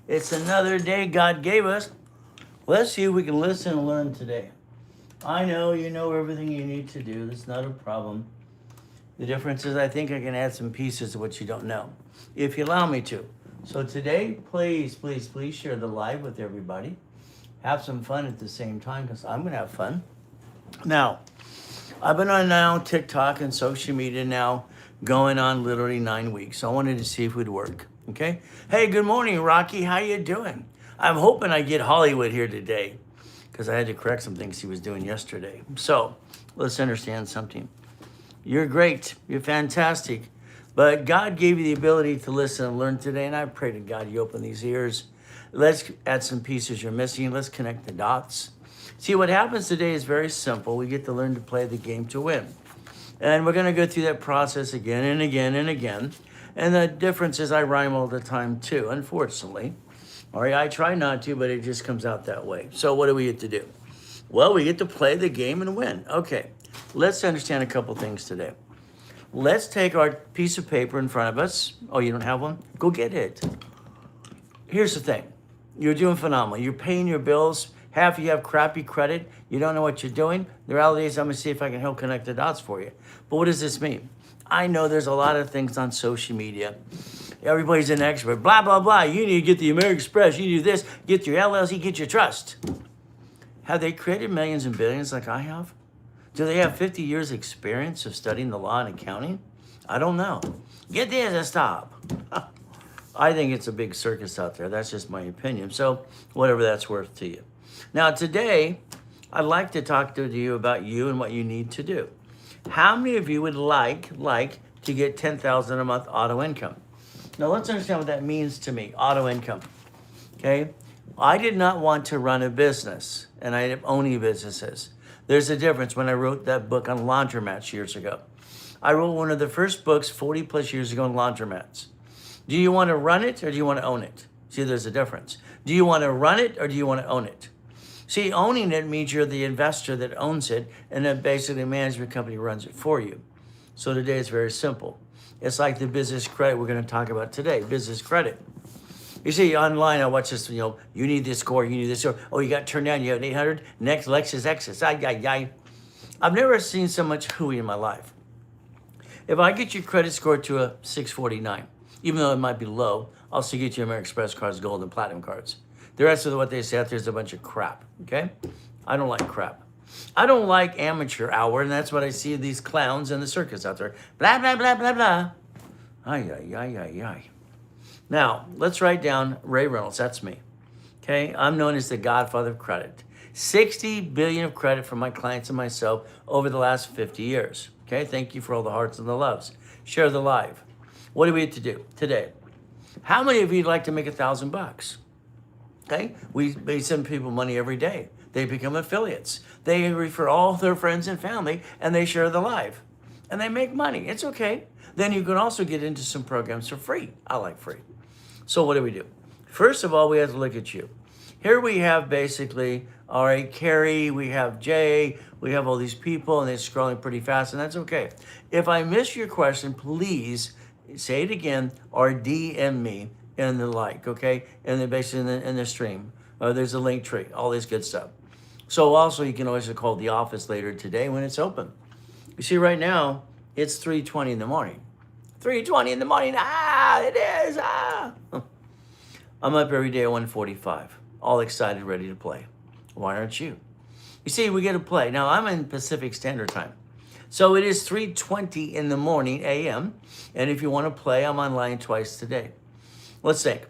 It's another day God gave us. Let's see if we can listen and learn today. I know you know everything you need to do. That's not a problem. The difference is I think I can add some pieces of what you don't know, if you allow me to. So today, please, please, please share the live with everybody. Have some fun at the same time because I'm going to have fun. Now, I've been on now TikTok and social media now going on literally 9 weeks. So I wanted to see if it would work. Okay. Hey, good morning, Rocky. How you doing? I'm hoping I get Hollywood here today because I had to correct some things he was doing yesterday. So let's understand something. You're great. You're fantastic. But God gave you the ability to listen and learn today. And I pray to God you open these ears. Let's add some pieces you're missing. Let's connect the dots. See, what happens today is very simple. We get to learn to play the game to win. And we're going to go through that process again and again and again. And the difference is I rhyme all the time too, unfortunately. All right, I try not to, but it just comes out that way. So what do we get to do? Well, we get to play the game and win. Okay, let's understand a couple things today. Let's take our piece of paper in front of us. Oh, you don't have one? Go get it. Here's the thing. You're doing phenomenal. You're paying your bills. Half of you have crappy credit. You don't know what you're doing. The reality is I'm going to see if I can help connect the dots for you. But what does this mean? I know there's a lot of things on social media. Everybody's an expert. Blah, blah, blah. You need to get the American Express. You do this. Get your LLC. Get your trust. Have they created millions and billions like I have? Do they have 50 years experience of studying the law and accounting? I don't know. Get this and stop. I think it's a big circus out there. That's just my opinion. So whatever that's worth to you. Now today, I'd like to talk to you about you and what you need to do. How many of you would like to get $10,000 a month auto income? Now let's understand what that means to me, auto income. Okay? I did not want to run a business, and I own any businesses. There's a difference when I wrote that book on laundromats years ago. I wrote one of the first books 40 plus years ago on laundromats. Do you want to run it or do you want to own it? See, there's a difference. Do you want to run it or do you want to own it? See, owning it means you're the investor that owns it, and then basically a management company runs it for you. So today it's very simple. It's like the business credit we're going to talk about today, business credit. You see, online, I watch this, you need this score, you need this score. Oh, you got turned down, you have an 800, next Lexus Exis. I've never seen so much hooey in my life. If I get your credit score to a 649, even though it might be low, I'll still get you American Express cards, gold, and platinum cards. The rest of what they say out there is a bunch of crap, okay? I don't like crap. I don't like amateur hour, and that's what I see these clowns in the circus out there. Blah, blah, blah, blah, blah. Ay. Now, let's write down Ray Reynolds. That's me, okay? I'm known as the godfather of credit. 60 billion of credit for my clients and myself over the last 50 years, okay? Thank you for all the hearts and the loves. Share the live. What do we have to do today? How many of you would like to make $1,000? Okay, we send people money every day. They become affiliates. They refer all their friends and family, and they share the live. And they make money. It's okay. Then you can also get into some programs for free. I like free. So what do? First of all, we have to look at you. Here we have basically, all right, Carrie, we have Jay, we have all these people, and they're scrolling pretty fast, and that's okay. If I miss your question, please say it again or DM me in the okay? And then basically in the stream. There's a link tree, all this good stuff. So also you can always call the office later today when it's open. You see right now, it's 3:20 in the morning. 3:20 in the morning, it is, I'm up every day at 1:45, all excited, ready to play. Why aren't you? You see, we get to play. Now I'm in Pacific Standard Time. So it is 3:20 in the morning, a.m. And if you want to play, I'm online twice today. Let's think.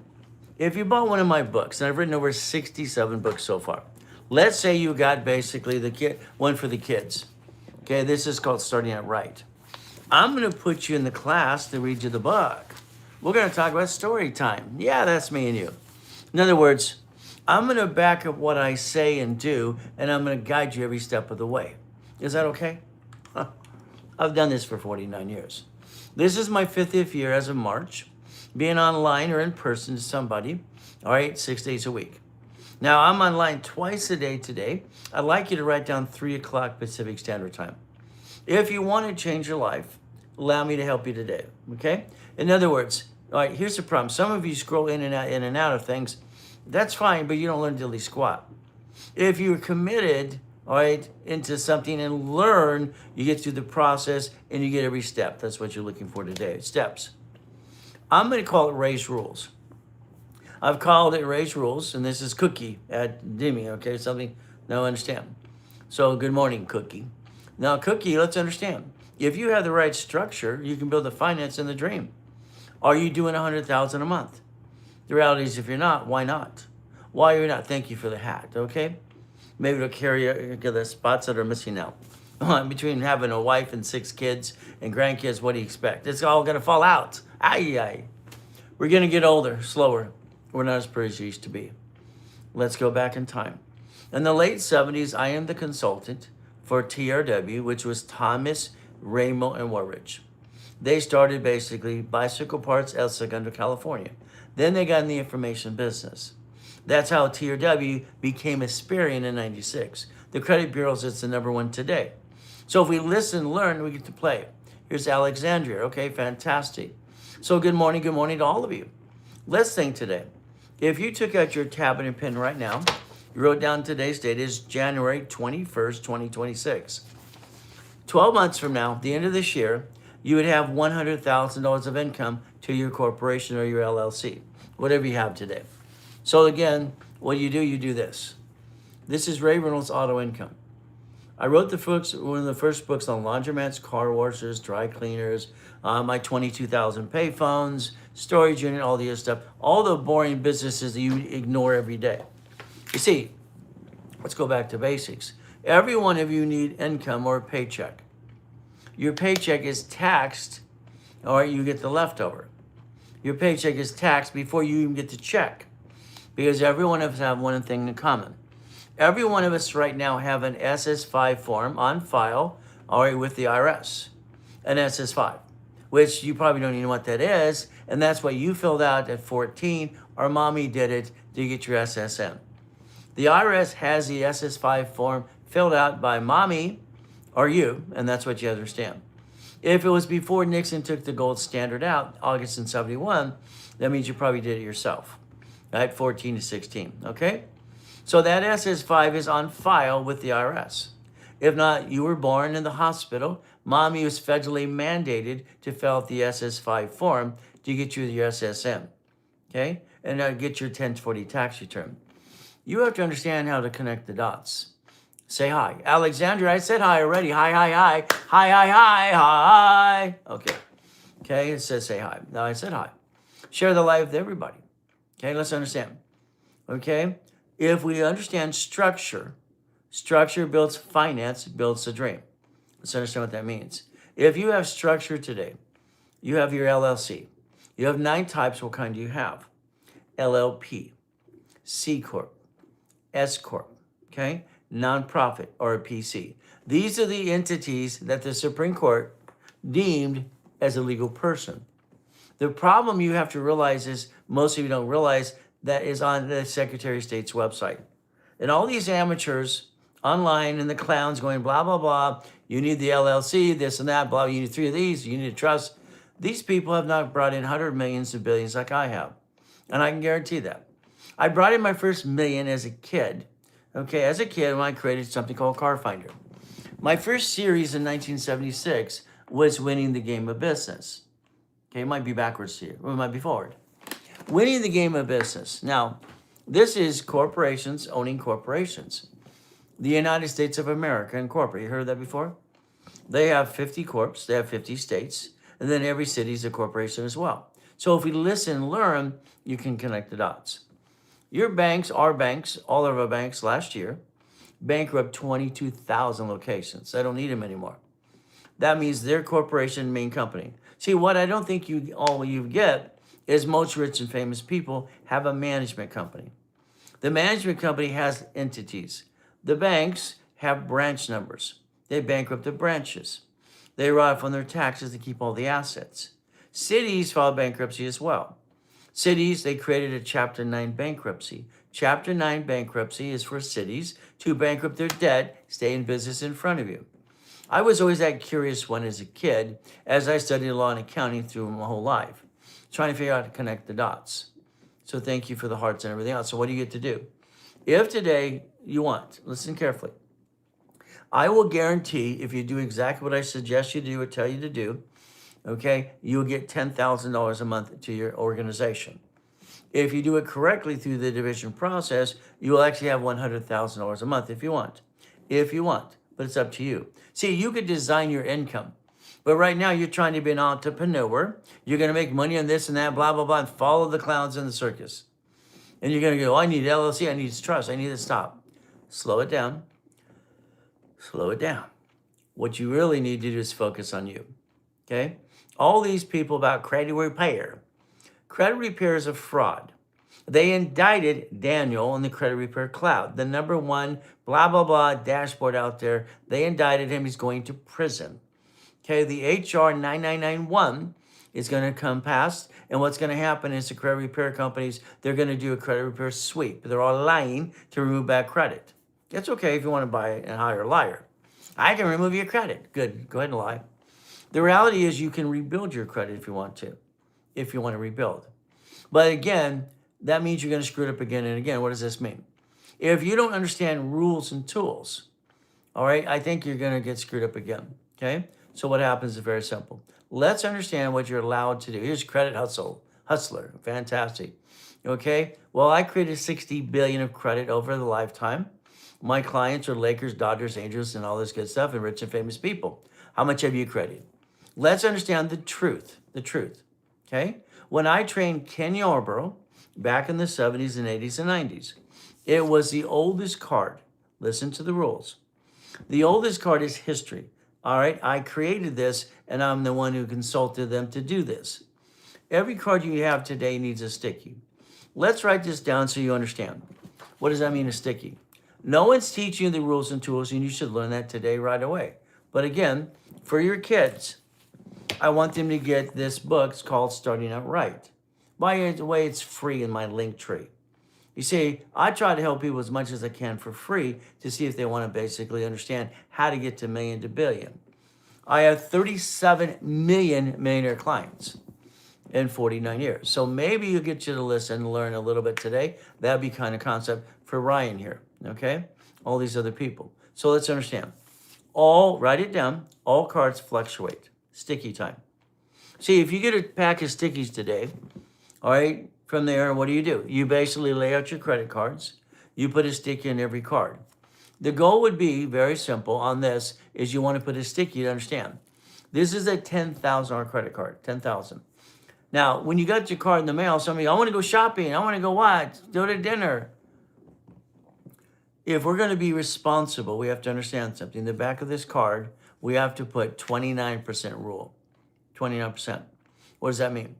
If you bought one of my books, and I've written over 67 books so far. Let's say you got basically one for the kids. Okay, this is called Starting Out Right. I'm going to put you in the class to read you the book. We're going to talk about story time. Yeah, that's me and you. In other words, I'm going to back up what I say and do, and I'm going to guide you every step of the way. Is that okay? I've done this for 49 years. This is my 50th year as of March, being online or in person to somebody, all right, 6 days a week. Now, I'm online twice a day today. I'd like you to write down 3 o'clock Pacific Standard Time. If you want to change your life, allow me to help you today, okay? In other words, All right, here's the problem. Some of you scroll in and out of things. That's fine, but you don't learn dilly squat. If you're committed, all right, into something and learn, you get through the process and you get every step. That's what you're looking for today. Steps. I'm going to call it race rules. I've called it race rules, and this is Cookie at Demi, okay? Something now understand. So good morning, Cookie. Now, Cookie, let's understand. If you have the right structure, you can build the finance and the dream. Are you doing $100,000 a month? The reality is, if you're not, why not? Why you're not? Thank you for the hat, okay? Maybe it'll carry the spots that are missing out. Between having a wife and 6 kids and grandkids, what do you expect? It's all going to fall out. Aye. We're going to get older, slower. We're not as pretty as we used to be. Let's go back in time. In the late 70s, I am the consultant for TRW, which was Thomas, Raymond, and Warridge. They started basically bicycle parts El Segundo, California. Then they got in the information business. That's how TRW became Asperian in 96. The credit bureaus, it's the #1 today. So if we listen, learn, we get to play. Here's Alexandria. Okay, fantastic. So good morning to all of you. Let's think today. If you took out your tablet and pen right now, you wrote down today's date is January 21st, 2026. 12 months from now, the end of this year, you would have $100,000 of income to your corporation or your LLC, whatever you have today. So again, what do? You do this. This is Ray Reynolds' Auto Income. I wrote one of the first books on laundromats, car washes, dry cleaners, my 22,000 payphones, storage unit, all the other stuff, all the boring businesses that you ignore every day. You see, let's go back to basics. Every one of you need income or a paycheck. Your paycheck is taxed, or you get the leftover. Your paycheck is taxed before you even get the check, because every one of us have one thing in common. Every one of us right now have an SS5 form on file, all right, with the IRS, an SS5, which you probably don't even know what that is, and that's what you filled out at 14, or mommy did it to get your SSN. The IRS has the SS5 form filled out by mommy or you, and that's what you understand. If it was before Nixon took the gold standard out, August in 71, that means you probably did it yourself, right? 14 to 16, okay? So that SS5 is on file with the IRS. If not, you were born in the hospital. Mommy was federally mandated to fill out the SS5 form to get you your SSN, okay? And get your 1040 tax return. You have to understand how to connect the dots. Say hi. Alexandra, I said hi already. Hi. Hi. Okay, it says say hi. Now I said hi. Share the live with everybody. Okay, let's understand. Okay? If we understand structure builds finance, builds the dream. Let's understand what that means. If you have structure today, you have your LLC. You have 9 types. What kind do you have? LLP, C Corp, S Corp, okay? Nonprofit or a PC. These are the entities that the Supreme Court deemed as a legal person. The problem you have to realize is, most of you don't realize, that is on the Secretary of State's website. And all these amateurs online and the clowns going blah, blah, blah, you need the LLC, this and that, blah, you need 3 of these, you need a trust. These people have not brought in hundreds of millions and billions like I have. And I can guarantee that. I brought in my first million as a kid. Okay, as a kid, when I created something called Car Finder. My first series in 1976 was Winning the Game of Business. Okay, it might be backwards to you, or it might be forward. Winning the Game of Business. Now, this is corporations owning corporations. The United States of America Incorporated. You heard that before? They have 50 corps, they have 50 states, and then every city is a corporation as well. So if we listen and learn, you can connect the dots. Your banks, our banks, all of our banks last year, bankrupt 22,000 locations. They don't need them anymore. That means their corporation, main company. See, what I don't think you get is most rich and famous people have a management company. The management company has entities. The banks have branch numbers. They bankrupt the branches. They write off on their taxes to keep all the assets. Cities file bankruptcy as well. Cities, they created a Chapter 9 bankruptcy. Chapter 9 bankruptcy is for cities to bankrupt their debt, stay in business in front of you. I was always that curious one as a kid, as I studied law and accounting through my whole life. trying to figure out how to connect the dots. So thank you for the hearts and everything else. So what do you get to do? If today you want, listen carefully, I will guarantee if you do exactly what I suggest you do or tell you to do, okay, you'll get $10,000 a month to your organization. If you do it correctly through the division process, you will actually have $100,000 a month if you want. If you want, but it's up to you. See, you could design your income, but right now you're trying to be an entrepreneur. You're going to make money on this and that, blah, blah, blah, and follow the clowns in the circus. And you're going to go, I need LLC, I need trust, I need to stop. Slow it down. Slow it down. What you really need to do is focus on you, okay? All these people about credit repair. Credit repair is a fraud. They indicted Daniel in the credit repair cloud, the number one blah, blah, blah dashboard out there. They indicted him. He's going to prison. Okay, the HR 9991 is going to come past. And what's going to happen is the credit repair companies, they're going to do a credit repair sweep. They're all lying to remove bad credit. It's okay if you want to buy and hire a liar. I can remove your credit. Good, go ahead and lie. The reality is you can rebuild your credit if you want to rebuild. But again, that means you're going to screw it up again and again. What does this mean? If you don't understand rules and tools, all right, I think you're going to get screwed up again, okay? So what happens is very simple. Let's understand what you're allowed to do. Here's Credit Hustler, fantastic, okay? Well, I created 60 billion of credit over the lifetime. My clients are Lakers, Dodgers, Angels, and all this good stuff, and rich and famous people. How much have you credited? Let's understand the truth, okay? When I trained Ken Yarborough back in the 70s and 80s and 90s, it was the oldest card. Listen to the rules. The oldest card is history. All right, I created this, and I'm the one who consulted them to do this. Every card you have today needs a sticky. Let's write this down so you understand. What does that mean, a sticky? No one's teaching you the rules and tools, and you should learn that today right away. But again, for your kids, I want them to get this book. It's called Starting Out Right. By the way, it's free in my link tree. You see, I try to help people as much as I can for free to see if they want to basically understand how to get to million to billion. I have 37 million millionaire clients in 49 years. So maybe you'll get you to listen and learn a little bit today. That'd be kind of concept for Ryan here, okay? All these other people. So let's understand. Write it down, all cards fluctuate. Sticky time. See, if you get a pack of stickies today, all right, from there, what do? You basically lay out your credit cards. You put a sticky in every card. The goal would be very simple on this is you want to put a sticky to understand. This is a $10,000 credit card, 10,000. Now, when you got your card in the mail, somebody, I want to go shopping. I want to go what? Go to dinner. If we're going to be responsible, we have to understand something. In the back of this card, we have to put 29% rule. 29%. What does that mean?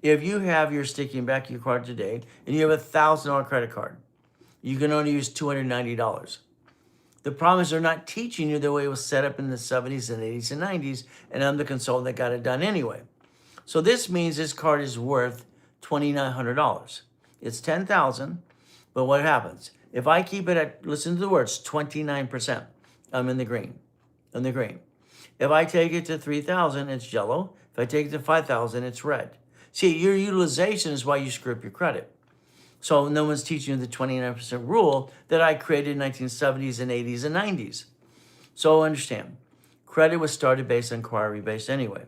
If you have your sticky in back of your card today and you have a $1,000 credit card, you can only use $290. The problem is they're not teaching you the way it was set up in the 70s and 80s and 90s, and I'm the consultant that got it done anyway. So this means this card is worth $2,900. It's $10,000, but what happens? If I keep it at, listen to the words, 29%, I'm in the green. In the green. If I take it to 3,000, it's yellow. If I take it to 5,000, it's red. See, your utilization is why you screw up your credit. So no one's teaching you the 29% rule that I created in 1970s and 80s and 90s. So understand, credit was started based on inquiry based anyway.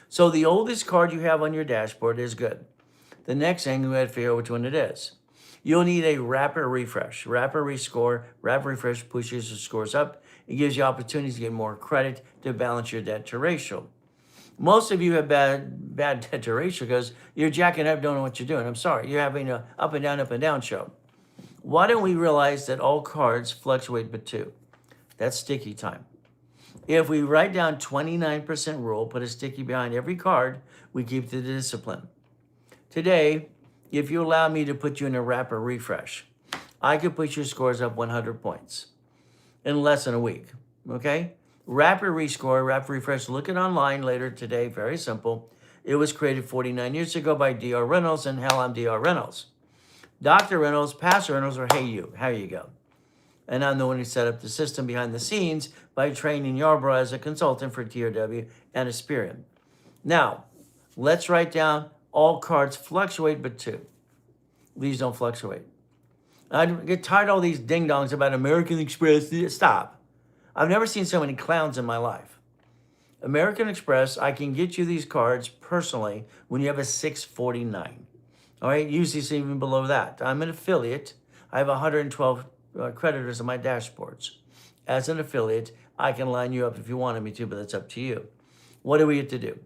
So the oldest card you have on your dashboard is good. The next thing, we have to figure out which one it is. You'll need a rapid refresh. Rapid rescore, rapid refresh pushes your scores up. It gives you opportunities to get more credit to balance your debt to ratio. Most of you have bad debt to ratio because you're jacking up, don't know what you're doing. I'm sorry, you're having a up and down show. Why don't we realize that all cards fluctuate but two? That's sticky time. If we write down 29% rule, put a sticky behind every card, we keep the discipline. Today, if you allow me to put you in a rapid refresh, I could put your scores up 100 points in less than a week, okay? Rapid rescore, rapid refresh, look it online later today, very simple. It was created 49 years ago by D.R. Reynolds, and hell, I'm D.R. Reynolds. Dr. Reynolds, Pastor Reynolds, or hey you, how you go? And I'm the one who set up the system behind the scenes by training Yarborough as a consultant for TRW and Aspirian. Now, let's write down All cards fluctuate but two. These don't fluctuate. I get tired of all these ding-dongs about American Express. Stop. I've never seen so many clowns in my life. American Express, I can get you these cards personally when you have a 649. All right, usually it's even below that. I'm an affiliate. I have 112 creditors on my dashboards. As an affiliate, I can line you up if you wanted me to, but that's up to you. What do we have to do?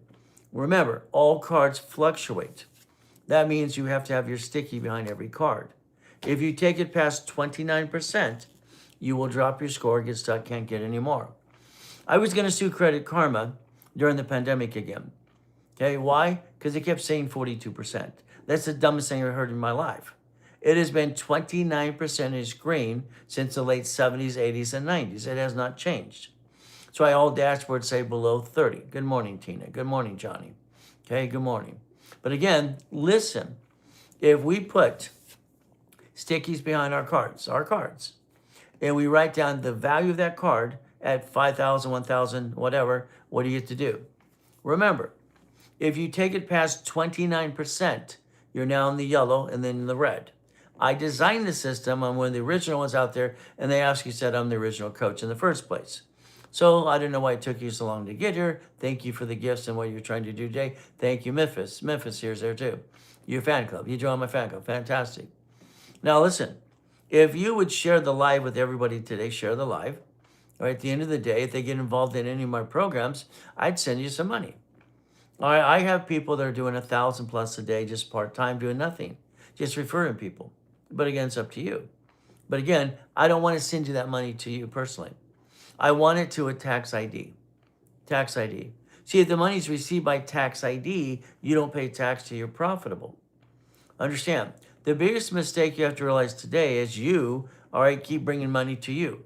Remember, all cards fluctuate. That means you have to have your sticky behind every card. If you take it past 29%, you will drop your score, get stuck, can't get any more. I was going to sue Credit Karma during the pandemic again. Okay, why? Because they kept saying 42%. That's the dumbest thing I've heard in my life. It has been 29% green since the late 70s, 80s, and 90s. It has not changed. That's why all dashboards say below 30. Good morning, Tina. Good morning, Johnny. Okay, good morning. But again, listen. If we put stickies behind our cards, and we write down the value of that card at 5,000, 1,000, whatever, what do you get to do? Remember, if you take it past 29%, you're now in the yellow and then in the red. I designed the system. I'm one of the original ones out there, and they actually said I'm the original coach in the first place. So I don't know why it took you so long to get here. Thank you for the gifts and what you're trying to do today. Thank you, Memphis. Memphis here's there too. Your fan club. You joined my fan club. Fantastic. Now listen, if you would share the live with everybody today, share the live. All right, at the end of the day, if they get involved in any of my programs, I'd send you some money. All right, I have people that are doing 1,000 plus a day, just part-time, doing nothing, just referring people. But again, it's up to you. But again, I don't want to send you that money to you personally. I want it to a tax ID. Tax ID. See, if the money is received by tax ID, you don't pay tax till you're profitable. Understand, the biggest mistake you have to realize today is you, all right, keep bringing money to you.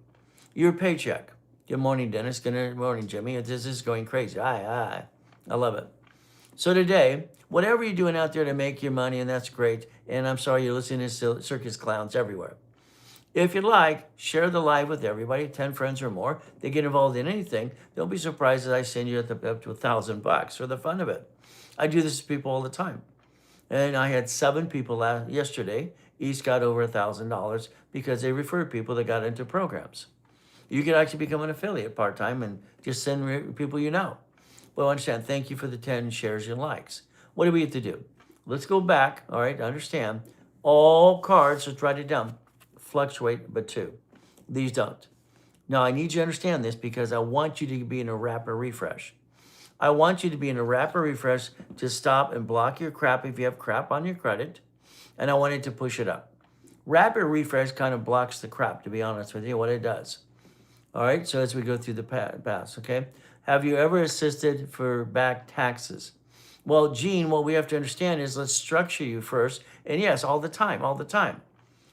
Your paycheck. Good morning, Dennis. Good morning, Jimmy. This is going crazy. I love it. So today, whatever you're doing out there to make your money, and that's great, and I'm sorry you're listening to circus clowns everywhere. If you'd like, share the live with everybody, 10 friends or more. They get involved in anything. Don't be surprised that I send you up to $1,000 for the fun of it. I do this to people all the time. And I had 7 people yesterday. Each got over $1,000 because they referred people that got into programs. You could actually become an affiliate part-time and just send people you know. Well, understand, thank you for the 10 shares and likes. What do we have to do? Let's go back, all right, understand. All cards, let's write it down, fluctuate but two. These don't. Now, I need you to understand this because I want you to be in a rapid refresh. I want you to be in a rapid refresh to stop and block your crap if you have crap on your credit, and I want it to push it up. Rapid refresh kind of blocks the crap, to be honest with you, what it does. All right, so as we go through the past, okay? Have you ever assisted for back taxes? Well, Gene, what we have to understand is let's structure you first. And yes, all the time.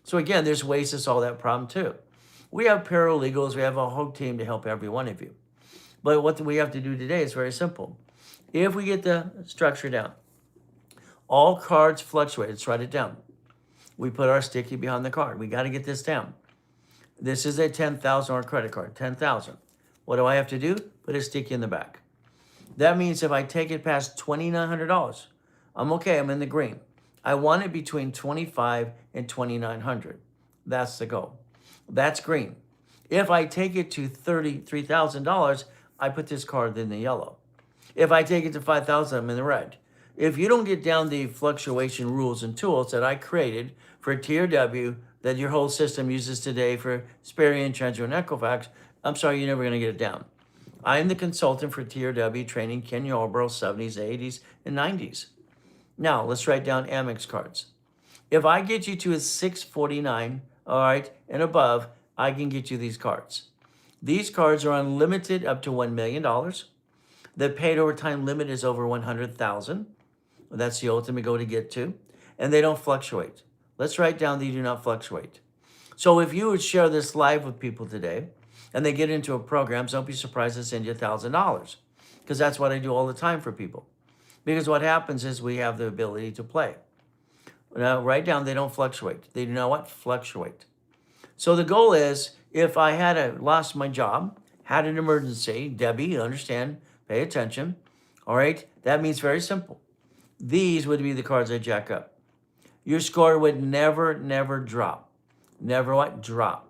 So again, there's ways to solve that problem too. We have paralegals, we have a whole team to help every one of you. But what we have to do today is very simple. If we get the structure down, all cards fluctuate, let's write it down. We put our sticky behind the card. We got to get this down. This is a $10,000 credit card, 10,000. What do I have to do? Put a sticky in the back. That means if I take it past $2,900, I'm okay, I'm in the green. I want it between $2,500 and $2,900. That's the goal. That's green. If I take it to $33,000, I put this card in the yellow. If I take it to $5,000, I'm in the red. If you don't get down the fluctuation rules and tools that I created for TRW that your whole system uses today for Sparian, Transfer, and Equifax, I'm sorry, you're never going to get it down. I am the consultant for TRW training, Ken Yarborough, 70s, 80s, and 90s. Now, let's write down Amex cards. If I get you to a 649, all right, and above, I can get you these cards. These cards are unlimited up to $1 million. The paid overtime limit is over 100,000. That's the ultimate goal to get to. And they don't fluctuate. Let's write down they do not fluctuate. So if you would share this live with people today, and they get into a program, don't be surprised to send you $1,000. Because that's what I do all the time for people. Because what happens is we have the ability to play. Now, write down they don't fluctuate. They do not what? Fluctuate. So the goal is, if I had lost my job, had an emergency, Debbie, you understand, pay attention, all right? That means very simple. these would be the cards I jack up. Your score would never, never drop. Never what? Drop.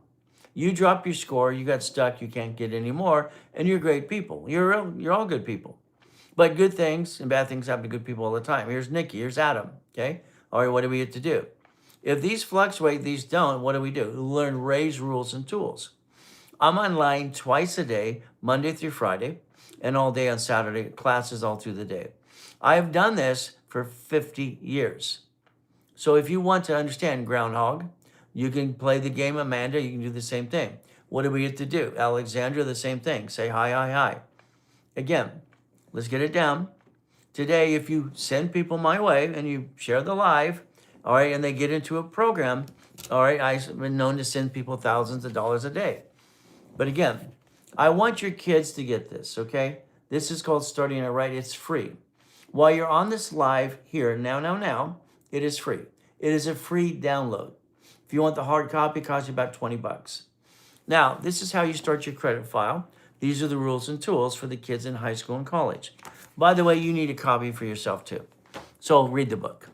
You drop your score, you got stuck, you can't get any more, and you're great people. You're all good people. But good things and bad things happen to good people all the time. Here's Nikki, here's Adam, okay? All right, what do we have to do? If these fluctuate, these don't, what do? We learn raise rules and tools. I'm online twice a day, Monday through Friday, and all day on Saturday, classes all through the day. I've done this for 50 years. So if you want to understand Groundhog, you can play the game Amanda, you can do the same thing. What do we have to do? Alexandra, the same thing. Say hi, hi, hi. Again, let's get it down. Today, if you send people my way and you share the live, all right, and they get into a program, all right, I've been known to send people thousands of dollars a day. But again, I want your kids to get this, okay? This is called Starting It Right. It's free. While you're on this live here, now, it is free. It is a free download. If you want the hard copy, it costs you about 20 bucks. Now, this is how you start your credit file. These are the rules and tools for the kids in high school and college. By the way, you need a copy for yourself too. So read the book.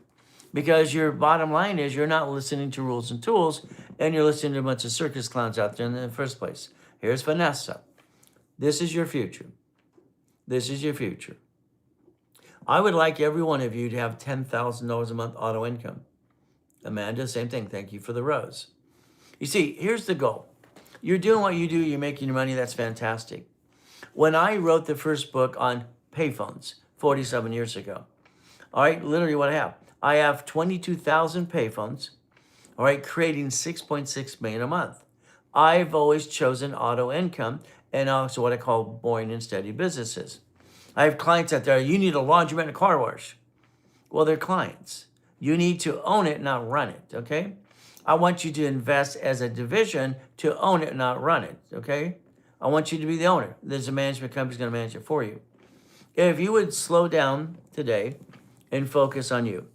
Because your bottom line is you're not listening to rules and tools, and you're listening to a bunch of circus clowns out there in the first place. Here's Vanessa. This is your future. This is your future. I would like every one of you to have $10,000 a month auto income. Amanda, same thing. Thank you for the rose. You see, here's the goal. You're doing what you do. You're making your money. That's fantastic. When I wrote the first book on payphones 47 years ago, all right, literally what I have 22,000 payphones, all right, creating 6.6 million a month. I've always chosen auto income and also what I call boring and steady businesses. I have clients out there, you need a laundromat and a car wash. Well, they're clients. You need to own it, not run it, okay? I want you to invest as a division to own it, not run it, okay? I want you to be the owner. There's a management company going to manage it for you. If you would slow down today and focus on you,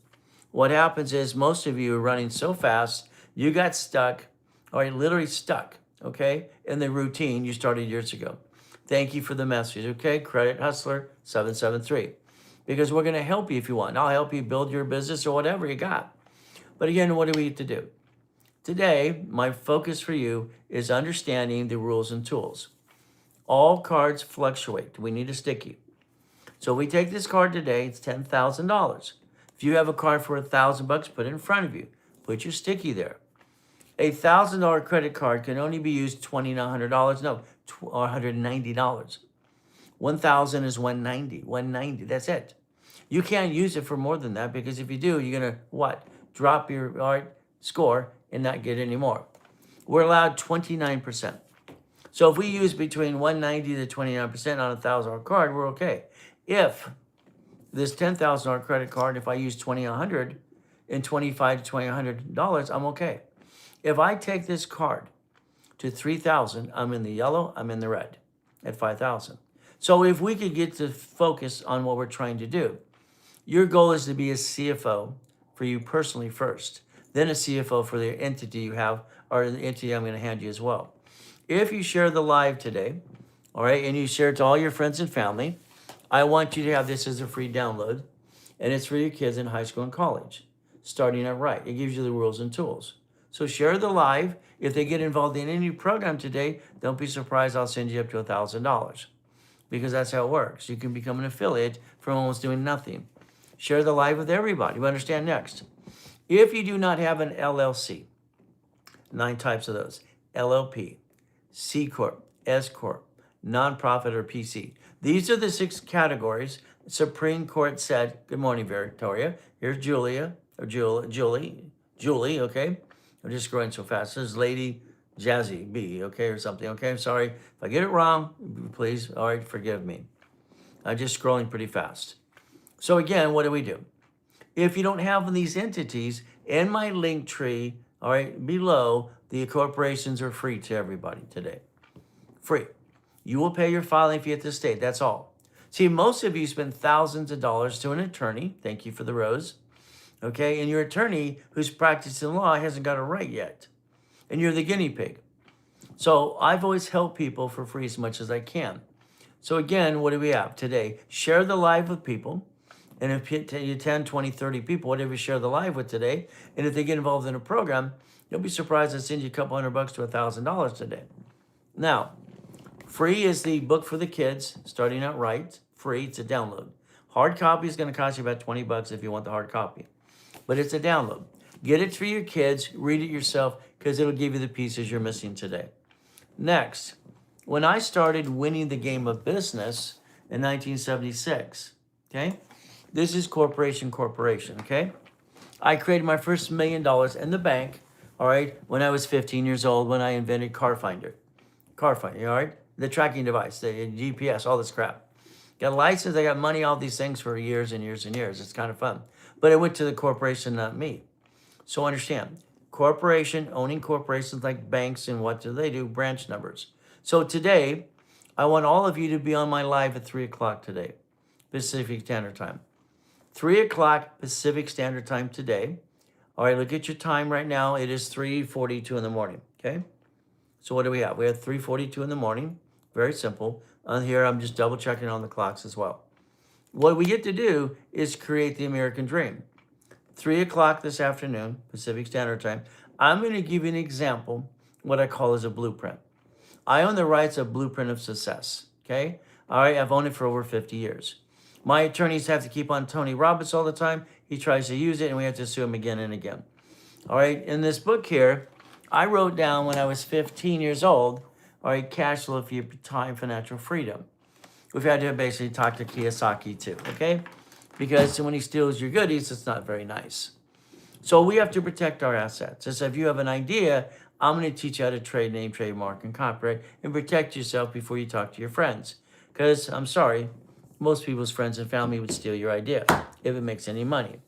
what happens is most of you are running so fast, you got stuck, or literally stuck, okay, in the routine you started years ago. Thank you for the message, okay? Credit Hustler 773. Because we're going to help you if you want. I'll help you build your business or whatever you got. But again, what do we need to do? Today, my focus for you is understanding the rules and tools. All cards fluctuate. We need a sticky. So we take this card today, it's $10,000. If you have a card for $1,000, put it in front of you. Put your sticky there. A $1,000 credit card can only be used $2,900, no, or $190. 1,000 is 190, 190, that's it. You can't use it for more than that because if you do, you're gonna what? Drop your score and not get any more. We're allowed 29%. So if we use between 190 to 29% on a $1,000 card, we're okay. If this $10,000 credit card, if I use 2,100 and $25 to $2,100, I'm okay. If I take this card to 3,000, I'm in the yellow, I'm in the red at 5,000. So if we could get to focus on what we're trying to do, your goal is to be a CFO for you personally first, then a CFO for the entity you have or the entity I'm going to hand you as well. If you share the live today, all right, and you share it to all your friends and family, I want you to have this as a free download, and it's for your kids in high school and college, starting it right. It gives you the rules and tools. So share the live. If they get involved in any program today, don't be surprised. I'll send you up to $1,000 because that's how it works. You can become an affiliate from almost doing nothing. Share the live with everybody. You understand next. If you do not have an LLC, 9 types of those, LLP, C Corp, S Corp, nonprofit or PC. These are the 6 categories. Supreme Court said, good morning, Victoria. Here's Julia, or Julie, okay? I'm just scrolling so fast. This is Lady Jazzy B, okay, or something, okay? I'm sorry. If I get it wrong, please, all right, forgive me. I'm just scrolling pretty fast. So again, what do? If you don't have these entities, in my link tree, all right, below, the corporations are free to everybody today. Free. You will pay your filing fee at the state, that's all. See, most of you spend thousands of dollars to an attorney, thank you for the rose, okay? And your attorney who's practicing law hasn't got it right yet. And you're the guinea pig. So I've always helped people for free as much as I can. So again, what do we have today? Share the live with people And if you 10, 20, 30 people, whatever you share the live with today, and if they get involved in a program, you'll be surprised I send you a couple $100 to $1,000 today. Now, free is the book for the kids, starting out right. Free, it's a download. Hard copy is going to cost you about $20 if you want the hard copy. But it's a download. Get it for your kids, read it yourself, because it'll give you the pieces you're missing today. Next, when I started winning the game of business in 1976, okay? This is corporation, okay? I created my first $1 million in the bank, all right, when I was 15 years old, when I invented Car Finder, all right? The tracking device, the GPS, all this crap. Got a license, I got money, all these things for years and years and years. It's kind of fun. But it went to the corporation, not me. So understand, corporation, owning corporations like banks, and what do they do? Branch numbers. So today, I want all of you to be on my live at 3 o'clock today, Pacific Standard Time. 3 o'clock Pacific Standard Time today. All right, look at your time right now. It is 3:42 in the morning, okay? So what do we have? We have 3:42 in the morning. Very simple. On here, I'm just double checking on the clocks as well. What we get to do is create the American dream. 3 o'clock this afternoon, Pacific Standard Time, I'm going to give you an example, what I call as a blueprint. I own the rights of Blueprint of Success, okay? All right, I've owned it for over 50 years. My attorneys have to keep on Tony Robbins all the time. He tries to use it, and we have to sue him again and again. All right, in this book here, I wrote down when I was 15 years old, all right, cash flow for your time, financial freedom. We've had to basically talk to Kiyosaki too, okay? Because when he steals your goodies, it's not very nice. So we have to protect our assets. So if you have an idea, I'm going to teach you how to trade name, trademark, and copyright, and protect yourself before you talk to your friends. Because, I'm sorry, most people's friends and family would steal your idea if it makes any money.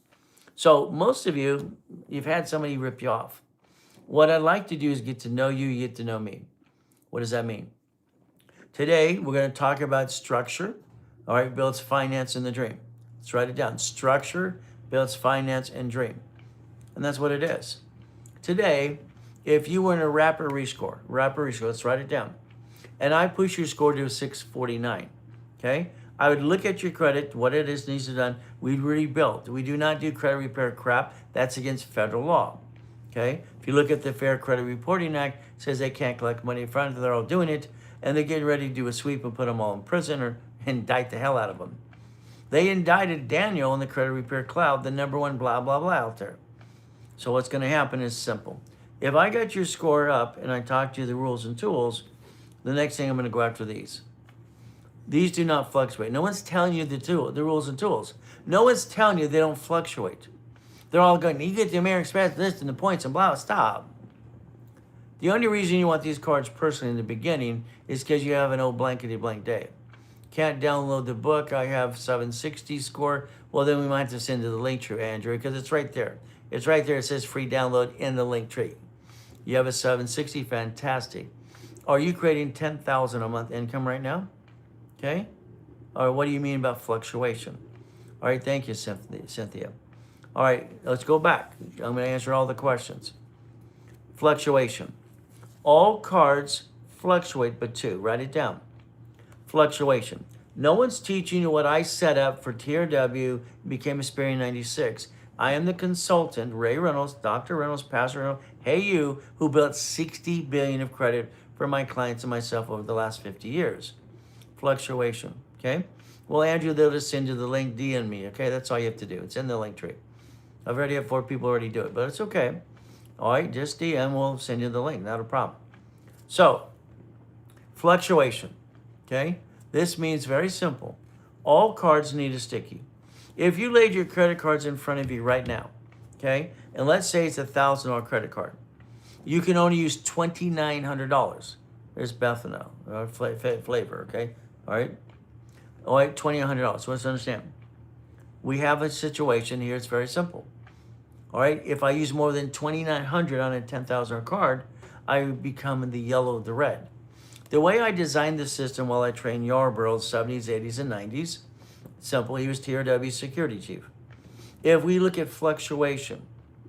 So most of you, you've had somebody rip you off. What I'd like to do is get to know you, you get to know me. What does that mean? Today, we're going to talk about structure, all right, builds finance and the dream. Let's write it down. Structure builds finance and dream. And that's what it is. Today, if you were in a rapid rescore, let's write it down. And I push your score to a 649, okay? I would look at your credit, what it is needs to be done. We'd rebuild. We do not do credit repair crap. That's against federal law, okay? If you look at the Fair Credit Reporting Act, it says they can't collect money in front of them. They're all doing it, and they're getting ready to do a sweep and put them all in prison or indict the hell out of them. They indicted Daniel in the credit repair cloud, the #1 blah, blah, blah out there. So what's going to happen is simple. If I got your score up and I talk to you the rules and tools, the next thing I'm going to go after these. These do not fluctuate. No one's telling you the rules and tools. No one's telling you they don't fluctuate. They're all going, you get the American Express list and the points and blah, stop. The only reason you want these cards personally in the beginning is because you have an old blankety blank day. Can't download the book. I have 760 score. Well, then we might have to send you the link tree, Andrew, because it's right there. It's right there. It says free download in the link tree. You have a 760, fantastic. Are you creating 10,000 a month income right now? Okay. All right, what do you mean about fluctuation? All right, thank you, Cynthia. All right, let's go back. I'm going to answer all the questions. Fluctuation. All cards fluctuate but two. Write it down. Fluctuation. No one's teaching you what I set up for TRW, became a Sperry in 96. I am the consultant, Ray Reynolds, Dr. Reynolds, Pastor Reynolds, hey you, who built $60 billion of credit for my clients and myself over the last 50 years. Fluctuation, okay? Well, Andrew, they'll just send you the link, DM me, okay? That's all you have to do. It's in the link tree. I've already had 4 people already do it, but it's okay. All right, just DM, we'll send you the link, not a problem. So, fluctuation, okay? This means very simple. All cards need a sticky. If you laid your credit cards in front of you right now, okay, and let's say it's a $1,000 credit card, you can only use $2,900. There's Bethano, flavor, okay? All right, $2,900. So let's understand. We have a situation here. It's very simple. All right, if I use more than $2,900 on a $10,000 card, I become the yellow, the red. The way I designed the system while I trained Yarborough 70s, 80s, and 90s, simple, he was TRW security chief. If we look at fluctuation,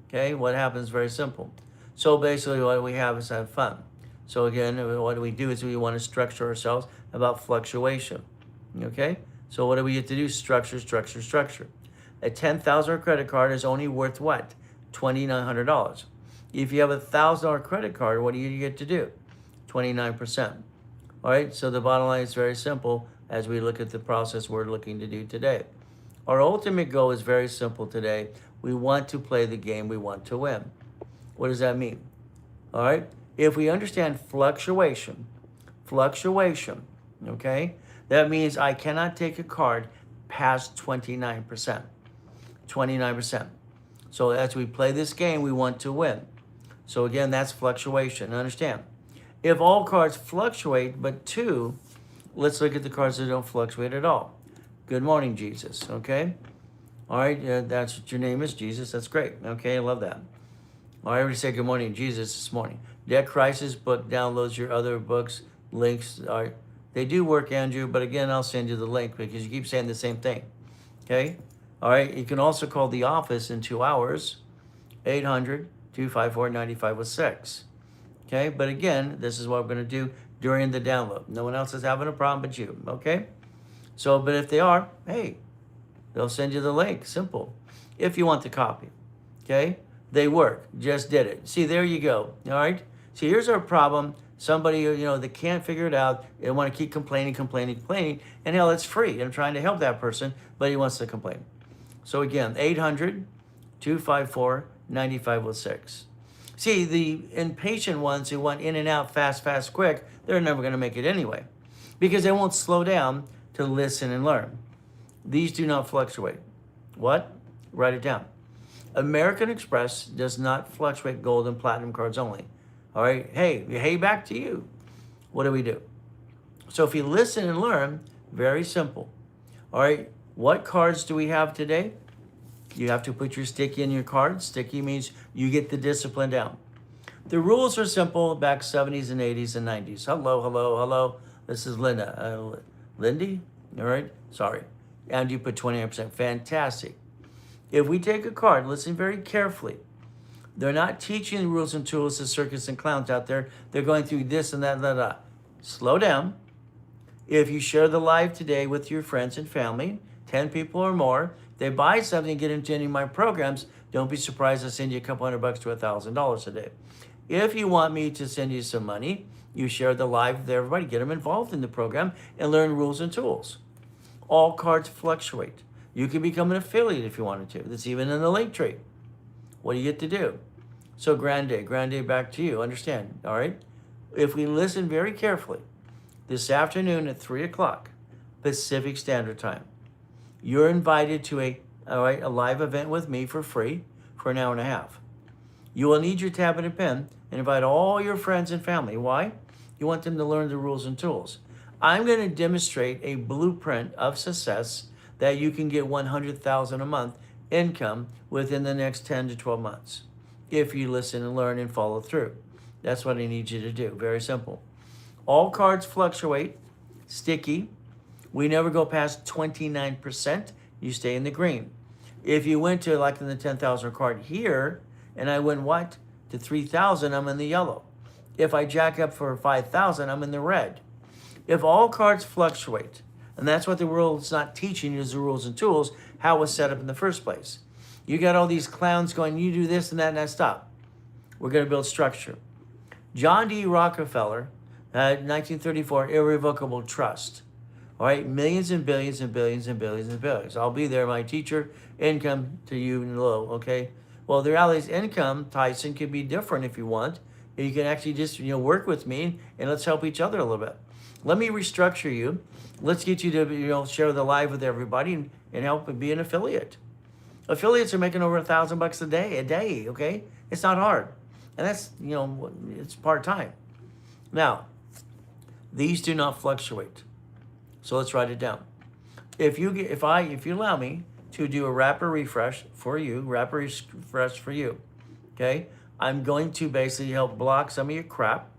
okay, what happens is very simple. So basically what we have is have fun. So again, what we do is we want to structure ourselves about fluctuation, okay? So what do we get to do? Structure, structure, structure. A $10,000 credit card is only worth what? $2,900. If you have a $1,000 credit card, what do you get to do? 29%. All right, so the bottom line is very simple as we look at the process we're looking to do today. Our ultimate goal is very simple today. We want to play the game, we want to win. What does that mean? All right, if we understand fluctuation, okay, that means I cannot take a card past 29%. 29%. So as we play this game, we want to win. So again, that's fluctuation. Understand? If all cards fluctuate, but two, let's look at the cards that don't fluctuate at all. Good morning, Jesus. Okay? All right, that's what your name is, Jesus. That's great. Okay, I love that. I already said good morning, Jesus, this morning. Debt Crisis book downloads, your other books, links. They do work, Andrew, but again, I'll send you the link because you keep saying the same thing. Okay? All right, you can also call the office in 2 hours, 800-254-9506. Okay, but again, this is what we're going to do during the download. No one else is having a problem but you, okay? So, but if they are, hey, they'll send you the link, simple. If you want the copy, okay? They work, just did it. See, there you go, all right? See, here's our problem. Somebody, they can't figure it out. They want to keep complaining, and hell, it's free. I'm trying to help that person, but he wants to complain. So again, 800-254-9506. See, the impatient ones who want in and out fast, quick, they're never going to make it anyway because they won't slow down to listen and learn. These do not fluctuate. What? Write it down. American Express does not fluctuate gold and platinum cards only. All right? Hey, back to you. What do? So if you listen and learn, very simple. All right? What cards do we have today? You have to put your sticky in your card. Sticky means you get the discipline down. The rules are simple back 70s and 80s and 90s. Hello. This is Linda. Lindy? All right? Sorry. And you put 29%. Fantastic. If we take a card, listen very carefully. They're not teaching the rules and tools to circus and clowns out there. They're going through this and that. Slow down. If you share the live today with your friends and family, 10 people or more, they buy something and get into any of my programs, don't be surprised I send you a couple $100 to $1,000 a day. If you want me to send you some money, you share the live with everybody, get them involved in the program, and learn rules and tools. All cards fluctuate. You can become an affiliate if you wanted to. That's even in the link tree. What do you get to do? So Grande, back to you. Understand, all right? If we listen very carefully, this afternoon at 3 o'clock Pacific Standard Time, you're invited to a live event with me for free for an hour and a half. You will need your tablet and pen and invite all your friends and family. Why? You want them to learn the rules and tools. I'm going to demonstrate a blueprint of success that you can get $100,000 a month income within the next 10 to 12 months if you listen and learn and follow through. That's what I need you to do. Very simple. All cards fluctuate. Sticky. We never go past 29%. You stay in the green. If you went to, like in the 10,000 card here, and I went what? To 3,000, I'm in the yellow. If I jack up for 5,000, I'm in the red. If all cards fluctuate, and that's what the world's not teaching you is the rules and tools, how it was set up in the first place. You got all these clowns going, you do this and that, stop. We're going to build structure. John D. Rockefeller, 1934, irrevocable trust. All right, millions and billions and billions and billions and billions. I'll be there, my teacher, income to you and low, okay? Well, the reality is income, Tyson, can be different if you want. You can actually just, work with me and let's help each other a little bit. Let me restructure you. Let's get you to, share the live with everybody and help be an affiliate. Affiliates are making over $1,000 a day, okay? It's not hard. And that's, it's part-time. Now, these do not fluctuate. So let's write it down. If you allow me to do a wrapper refresh for you, okay? I'm going to basically help block some of your crap.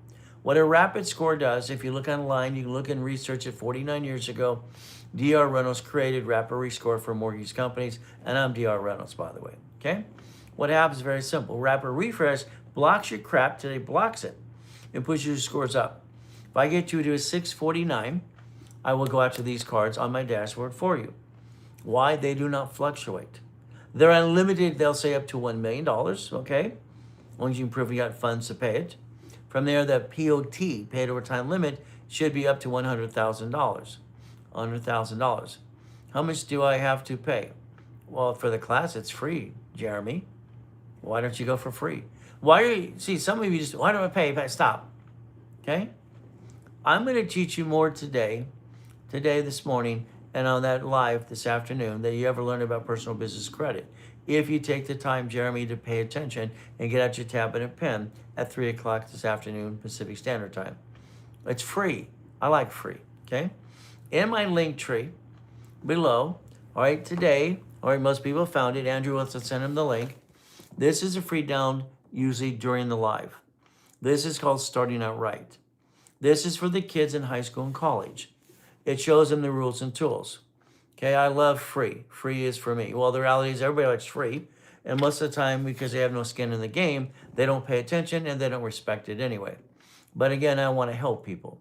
What a rapid score does, if you look online, you can look and research it 49 years ago. DR Reynolds created wrapper rescore for mortgage companies, and I'm DR Reynolds, by the way, okay? What happens is very simple. Wrapper refresh blocks your crap today, blocks it, and pushes your scores up. If I get you to a 649, I will go after these cards on my dashboard for you. Why? They do not fluctuate. They're unlimited. They'll say up to $1 million, okay? As long as you can prove you got funds to pay it. From there, the POT, paid over time limit, should be up to $100,000. $100,000. How much do I have to pay? Well, for the class, it's free, Jeremy. Why don't you go for free? Why are you, see, some of you just, why don't I pay? Stop, okay? I'm going to teach you more today, this morning, and on that live this afternoon, that you ever learned about personal business credit. If you take the time, Jeremy, to pay attention and get out your tablet and pen at 3 o'clock this afternoon, Pacific Standard Time. It's free. I like free, okay? In my link tree below, all right, today, all right, most people found it. Andrew wants to send him the link. This is a free down, usually during the live. This is called Starting Out Right. This is for the kids in high school and college. It shows them the rules and tools. Okay, I love free. Free is for me. Well, the reality is everybody likes free. And most of the time, because they have no skin in the game, they don't pay attention and they don't respect it anyway. But again, I want to help people.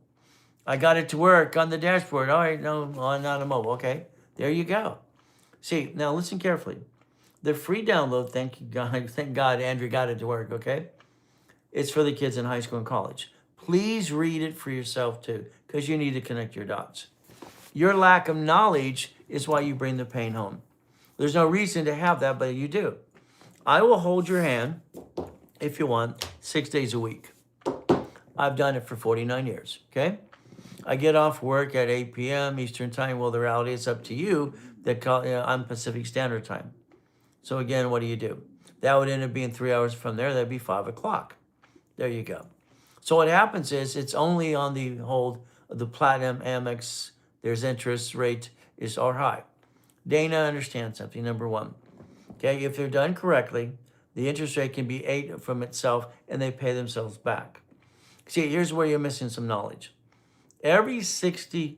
I got it to work on the dashboard. All right, no, not a mobile. Okay, there you go. See, now listen carefully. The free download, thank God Andrew got it to work, okay? It's for the kids in high school and college. Please read it for yourself too, because you need to connect your dots. Your lack of knowledge is why you bring the pain home. There's no reason to have that, but you do. I will hold your hand, if you want, 6 days a week. I've done it for 49 years, okay? I get off work at 8 p.m. Eastern Time. Well, the reality is up to you. I'm Pacific Standard Time. So again, what do? That would end up being 3 hours from there. That'd be 5 o'clock. There you go. So what happens is it's only on the hold of the Platinum Amex. There's interest rate are high. Dana understands something, number one. Okay, if they're done correctly, the interest rate can be 8 from itself and they pay themselves back. See, here's where you're missing some knowledge. Every $60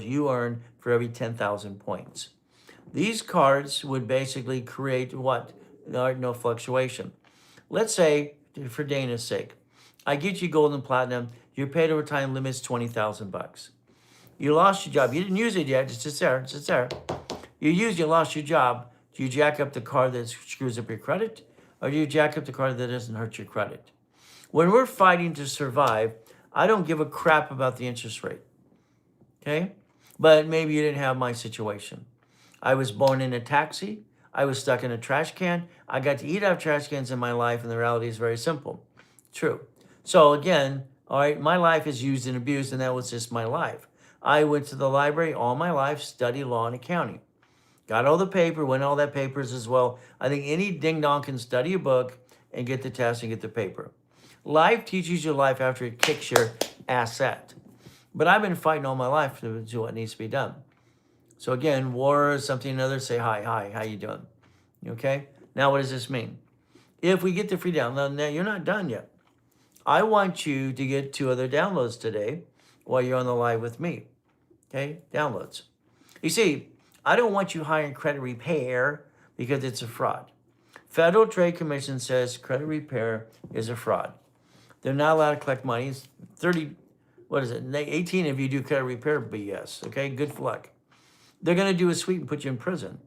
you earn for every 10,000 points. These cards would basically create what? No fluctuation. Let's say, for Dana's sake, I get you gold and platinum. Your paid over time limit's $20,000. You lost your job. You didn't use it yet. It's just there. It's just there. You lost your job. Do you jack up the card that screws up your credit? Or do you jack up the card that doesn't hurt your credit? When we're fighting to survive, I don't give a crap about the interest rate. Okay? But maybe you didn't have my situation. I was born in a taxi. I was stuck in a trash can. I got to eat out of trash cans in my life, and the reality is very simple. True. So again, all right, my life is used and abused, and that was just my life. I went to the library all my life, studied law and accounting. Got all the paper, went all that papers as well. I think any ding-dong can study a book and get the test and get the paper. Life teaches you life after it kicks your asset. But I've been fighting all my life to do what needs to be done. So again, war is something another, say hi, how you doing? Okay? Now what does this mean? If we get the free download, now you're not done yet. I want you to get 2 other downloads today while you're on the live with me. Okay? Downloads. You see, I don't want you hiring credit repair because it's a fraud. Federal Trade Commission says credit repair is a fraud. They're not allowed to collect money. It's 18 if you do credit repair BS. Okay? Good luck. They're going to do a sweep and put you in prison.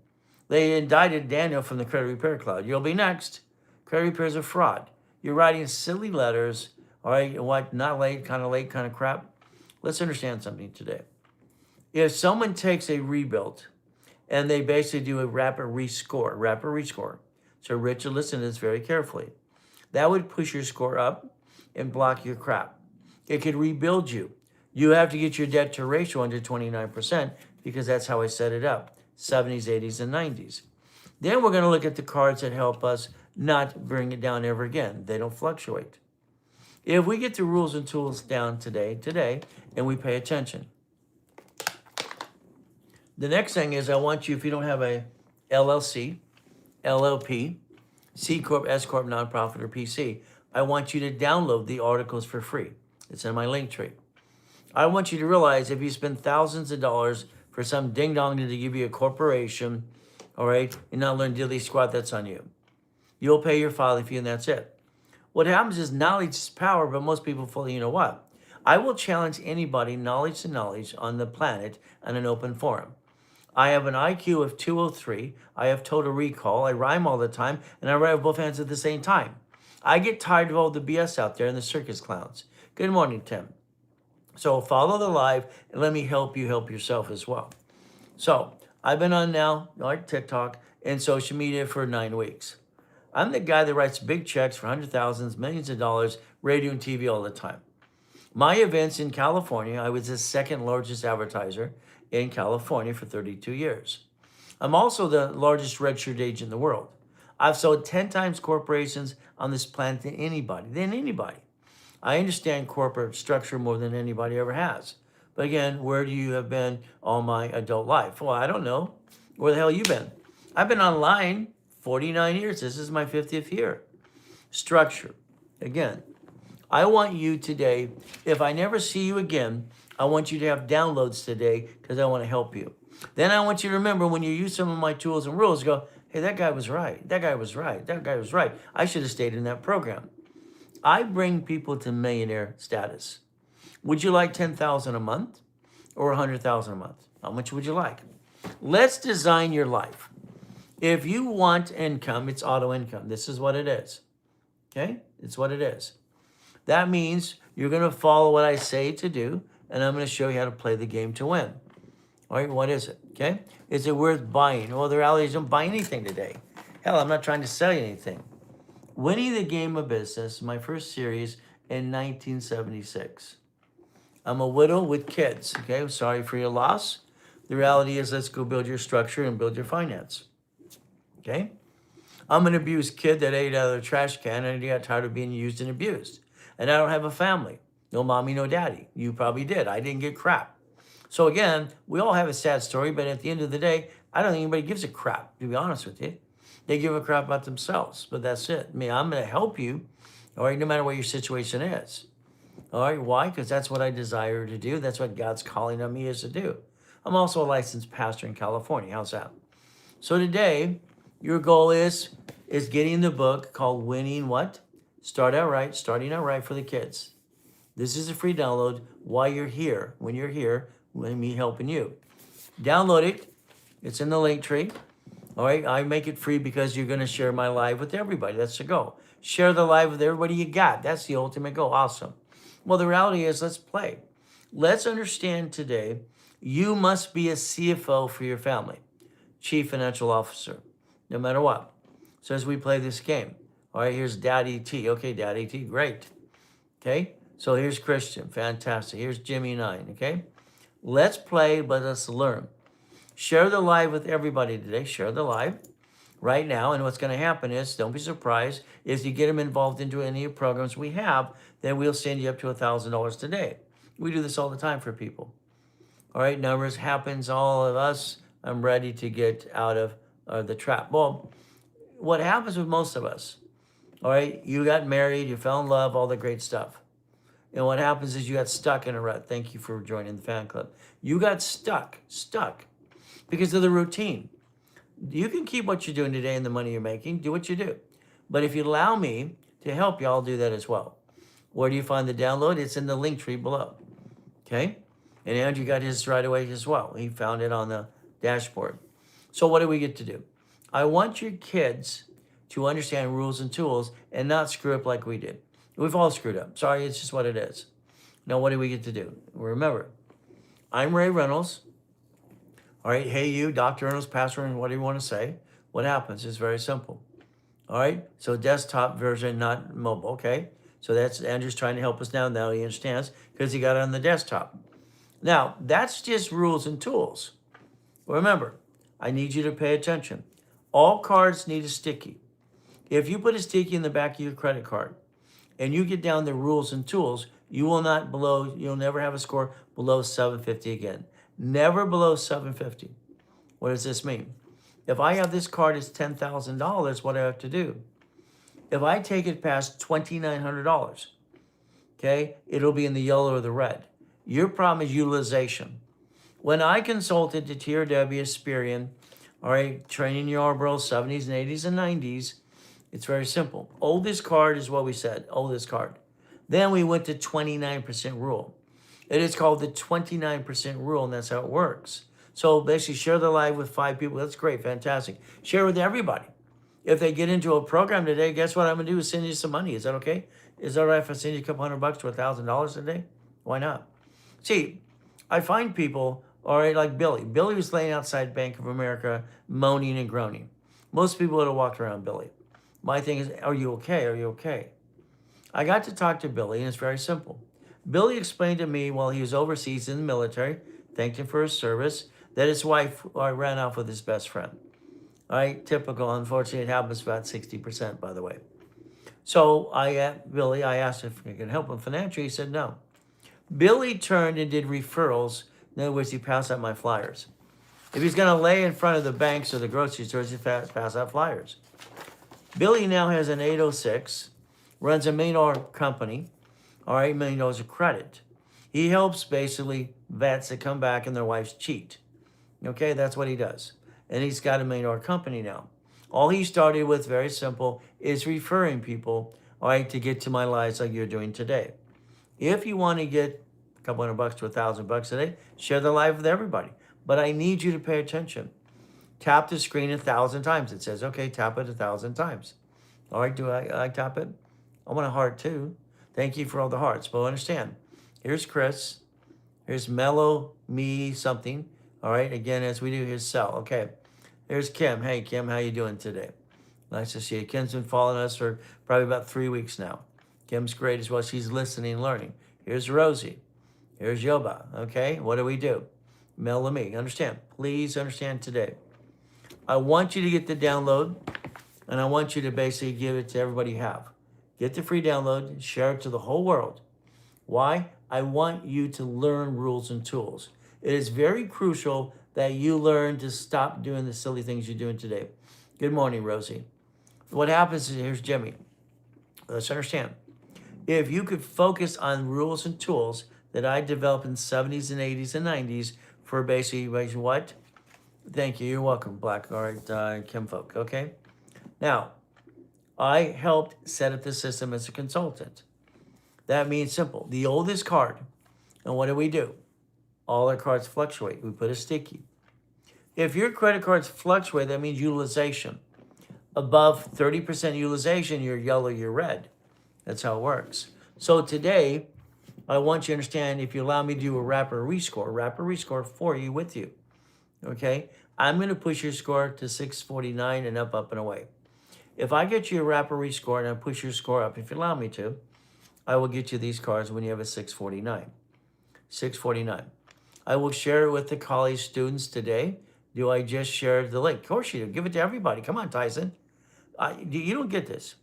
They indicted Daniel from the credit repair cloud. You'll be next. Credit repair is a fraud. You're writing silly letters. All right, what? Not late, kind of crap. Let's understand something today. If someone takes a rebuild and they basically do a rapid rescore. So Richard, listen to this very carefully. That would push your score up and block your crap. It could rebuild you. You have to get your debt to ratio under 29% because that's how I set it up. 70s, 80s, and 90s. Then we're going to look at the cards that help us not bring it down ever again. They don't fluctuate. If we get the rules and tools down today, and we pay attention. The next thing is I want you, if you don't have a LLC, LLP, C Corp, S Corp, nonprofit, or PC, I want you to download the articles for free. It's in my link tree. I want you to realize if you spend thousands of dollars for some ding-dong to give you a corporation, all right, and not learn diddly squat, that's on you. You'll pay your filing fee and that's it. What happens is knowledge is power, but most people fully, you know what? I will challenge anybody, knowledge to knowledge, on the planet on an open forum. I have an IQ of 203. I have total recall. I rhyme all the time, and I write with both hands at the same time. I get tired of all the BS out there and the circus clowns. Good morning, Tim. So follow the live and let me help you help yourself as well. So I've been on now, like TikTok and social media for 9 weeks. I'm the guy that writes big checks for hundred thousands, millions of dollars, radio and TV all the time. My events in California, I was the second largest advertiser in California for 32 years. I'm also the largest registered agent in the world. I've sold 10 times corporations on this planet than anybody. I understand corporate structure more than anybody ever has. But again, where do you have been all my adult life? Well, I don't know. Where the hell you been? I've been online 49 years. This is my 50th year. Structure. Again, I want you today, if I never see you again, I want you to have downloads today because I want to help you. Then I want you to remember when you use some of my tools and rules, go, hey, that guy was right. That guy was right. That guy was right. I should have stayed in that program. I bring people to millionaire status. Would you like 10,000 a month or 100,000 a month? How much would you like? Let's design your life. If you want income, it's auto income. This is what it is. Okay? It's what it is. That means you're going to follow what I say to do, and I'm going to show you how to play the game to win. All right, what is it? Okay? Is it worth buying? Well, the reality is don't buy anything today. Hell, I'm not trying to sell you anything. Winning the Game of Business, my first series in 1976. I'm a widow with kids. Okay, I'm sorry for your loss. The reality is let's go build your structure and build your finance. Okay? I'm an abused kid that ate out of the trash can and he got tired of being used and abused. And I don't have a family. No mommy, no daddy. You probably did. I didn't get crap. So again, we all have a sad story, but at the end of the day, I don't think anybody gives a crap, to be honest with you. They give a crap about themselves, but that's it. I mean, I'm going to help you, all right, no matter what your situation is. All right, why? Because that's what I desire to do. That's what God's calling on me is to do. I'm also a licensed pastor in California. How's that? So today, your goal is getting the book called Winning What? Starting Out Right for the kids. This is a free download while you're here. When you're here, with me helping you. Download it. It's in the link tree. All right, I make it free because you're going to share my live with everybody. That's the goal. Share the live with everybody you got. That's the ultimate goal. Awesome. Well, the reality is, let's play. Let's understand today, you must be a CFO for your family, Chief Financial Officer, no matter what. So as we play this game, all right, here's Daddy T. Okay, Daddy T, great. Okay, so here's Christian, fantastic. Here's Jimmy 9, okay? Let's play, but let's learn. Share the live with everybody today. Share the live right now. And what's going to happen is, don't be surprised, if you get them involved into any of the programs we have, then we'll send you up to $1,000 today. We do this all the time for people. All right, numbers happens, all of us. I'm ready to get out of the trap. Well, what happens with most of us, all right, you got married, you fell in love, all the great stuff. And what happens is you got stuck in a rut. Thank you for joining the fan club. You got stuck because of the routine. You can keep what you're doing today and the money you're making. Do what you do. But if you allow me to help you, I'll do that as well. Where do you find the download? It's in the link tree below. Okay? And Andrew got his right away as well. He found it on the dashboard. So what do we get to do? I want your kids to understand rules and tools and not screw up like we did. We've all screwed up. Sorry, it's just what it is. Now, what do we get to do? Remember, I'm Ray Reynolds. All right, hey you, Dr. Reynolds, Pastor Reynolds, whatever you want to say. What happens? It's very simple. All right, so desktop version, not mobile, okay? So that's, Andrew's trying to help us now he understands, because he got it on the desktop. Now, that's just rules and tools. Remember, I need you to pay attention. All cards need a sticky. If you put a sticky in the back of your credit card, and you get down the rules and tools, you'll never have a score below 750 again. Never below 750. What does this mean? If I have this card as $10,000, what do I have to do? If I take it past $2,900, okay, it'll be in the yellow or the red. Your problem is utilization. When I consulted to TRW, Experian, all right, training Yarborough, 70s and 80s and 90s, it's very simple. Oldest card is what we said, oldest card. Then we went to 29% rule. It is called the 29% rule, and that's how it works. So basically share the live with 5 people. That's great, fantastic. Share with everybody. If they get into a program today, guess what I'm gonna do is send you some money. Is that okay? Is that all right if I send you a couple $100 to $1,000 a day? Why not? See, I find people, all right, like Billy. Billy was laying outside Bank of America, moaning and groaning. Most people would have walked around Billy. My thing is, are you okay? Are you okay? I got to talk to Billy, and it's very simple. Billy explained to me while he was overseas in the military, thanked him for his service, that his wife ran off with his best friend. All right, typical. Unfortunately, it happens about 60%, by the way. So Billy, I asked if I could help him financially. He said no. Billy turned and did referrals. In other words, he passed out my flyers. If he's going to lay in front of the banks or the grocery stores, he pass out flyers. Billy now has an 806, runs $1 million company, all right, $1 million of credit. He helps basically vets that come back and their wives cheat. Okay, that's what he does. And he's got $1 million company now. All he started with, very simple, is referring people, all right, to get to my lives like you're doing today. If you want to get a couple $100 to $1,000 a day, share the live with everybody. But I need you to pay attention. Tap the screen 1,000 times. It says, okay, tap it 1,000 times. All right, do I tap it? I want a heart too. Thank you for all the hearts. But understand, here's Chris. Here's Mellow Me something. All right, again, as we do, here's Sal. Okay, here's Kim. Hey, Kim, how you doing today? Nice to see you. Kim's been following us for probably about 3 weeks now. Kim's great as well. She's listening and learning. Here's Rosie. Here's Yoba. Okay, what do we do? Mellow Me. Understand. Please understand today. I want you to get the download, and I want you to basically give it to everybody you have. Get the free download, share it to the whole world. Why? I want you to learn rules and tools. It is very crucial that you learn to stop doing the silly things you're doing today. Good morning, Rosie. What happens is, here's Jimmy. Let's understand. If you could focus on rules and tools that I developed in the 70s and 80s and 90s for basically what? Thank you. You're welcome, Black Kim folk. Okay. Now, I helped set up the system as a consultant. That means simple. The oldest card, and what do? All our cards fluctuate. We put a sticky. If your credit cards fluctuate, that means utilization. Above 30% utilization, you're yellow, you're red. That's how it works. So today, I want you to understand, if you allow me to do a rapid rescore for you, with you. Okay? I'm going to push your score to 649 and up and away. If I get you a rapid rescore and I push your score up, if you allow me to, I will get you these cards when you have a 649. 649. I will share it with the college students today. Do I just share the link? Of course you do. Give it to everybody. Come on, Tyson. You don't get this.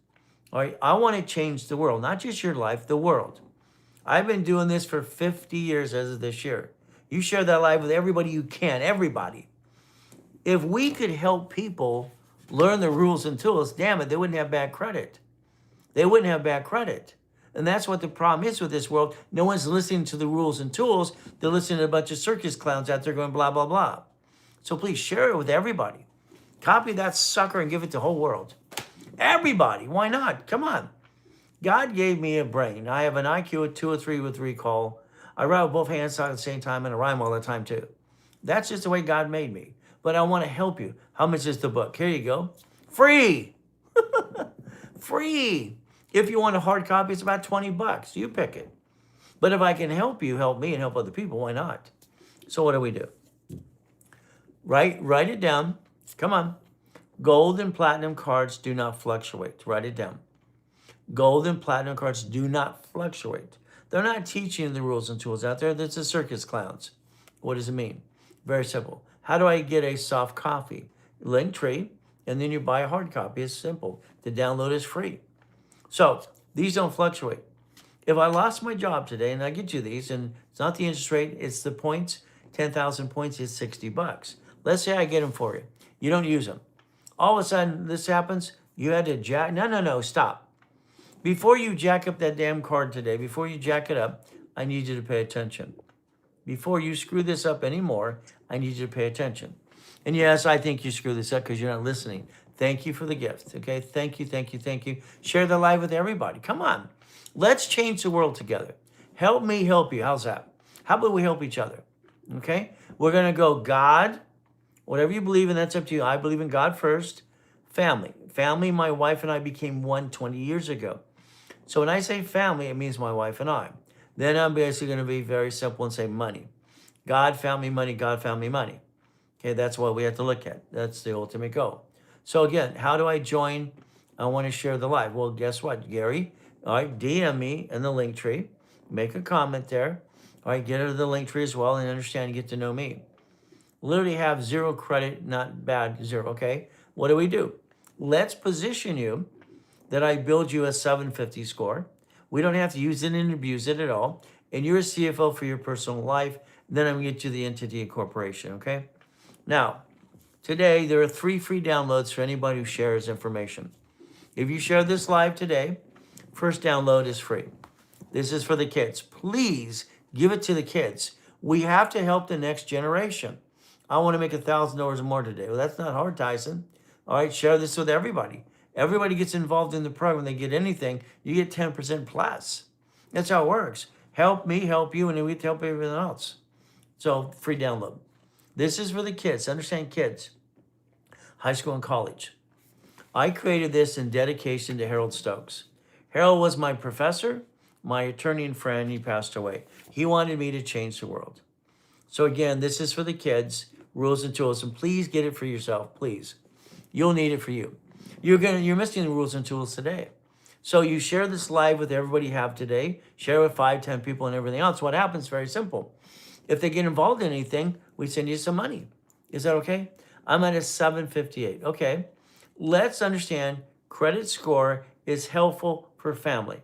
All right. I want to change the world, not just your life, the world. I've been doing this for 50 years as of this year. You share that live with everybody you can, everybody. If we could help people learn the rules and tools, damn it, they wouldn't have bad credit. They wouldn't have bad credit. And that's what the problem is with this world. No one's listening to the rules and tools. They're listening to a bunch of circus clowns out there going blah, blah, blah. So please share it with everybody. Copy that sucker and give it to the whole world. Everybody, why not? Come on. God gave me a brain. I have an IQ of 2 or 3 with recall. I write with both hands at the same time and I rhyme all the time too. That's just the way God made me. But I want to help you. How much is the book? Here you go. Free. Free. If you want a hard copy, it's about $20. You pick it. But if I can help you, help me, and help other people, why not? So what do? Write it down. Come on. Gold and platinum cards do not fluctuate. Write it down. Gold and platinum cards do not fluctuate. They're not teaching the rules and tools out there. That's the circus clowns. What does it mean? Very simple. How do I get a soft copy? Linktree, and then you buy a hard copy. It's simple. The download is free. So these don't fluctuate. If I lost my job today and I get you these, and it's not the interest rate, it's the points, 10,000 points is $60. Let's say I get them for you. You don't use them. All of a sudden this happens, you had to jack, no, stop. Before you jack up that damn card today, before you jack it up, I need you to pay attention. Before you screw this up anymore, I need you to pay attention. And yes, I think you screw this up because you're not listening. Thank you for the gift, okay? Thank you. Share the live with everybody. Come on. Let's change the world together. Help me help you. How's that? How about we help each other? Okay? We're going to go God, whatever you believe in, that's up to you. I believe in God first. Family. Family, my wife and I became one 20 years ago. So when I say family, it means my wife and I. Then I'm basically going to be very simple and say money. God, family, money, God, family, money. Okay, that's what we have to look at. That's the ultimate goal. So again, how do I join? I want to share the live. Well, guess what, Gary? All right, DM me in the link tree. Make a comment there. All right, get into the link tree as well and understand and get to know me. Literally have zero credit, not bad, zero, okay? What do? Let's position you that I build you a 750 score. We don't have to use it and abuse it at all. And you're a CFO for your personal life. Then I'm going to get you the entity and corporation, okay? Now, today there are 3 free downloads for anybody who shares information. If you share this live today, first download is free. This is for the kids. Please give it to the kids. We have to help the next generation. I want to make $1,000 or more today. Well, that's not hard, Tyson. All right, share this with everybody. Everybody gets involved in the program. They get anything, you get 10% plus. That's how it works. Help me, help you, and then we help everything else. So, free download. This is for the kids. Understand kids, high school and college. I created this in dedication to Harold Stokes. Harold was my professor, my attorney and friend. He passed away. He wanted me to change the world. So again, this is for the kids, rules and tools, and please get it for yourself, please. You'll need it for you. You're missing the rules and tools today. So you share this live with everybody you have today, share with 5, 10 people and everything else. What happens? Very simple. If they get involved in anything, we send you some money. Is that okay? I'm at a 758. Okay. Let's understand credit score is helpful for family.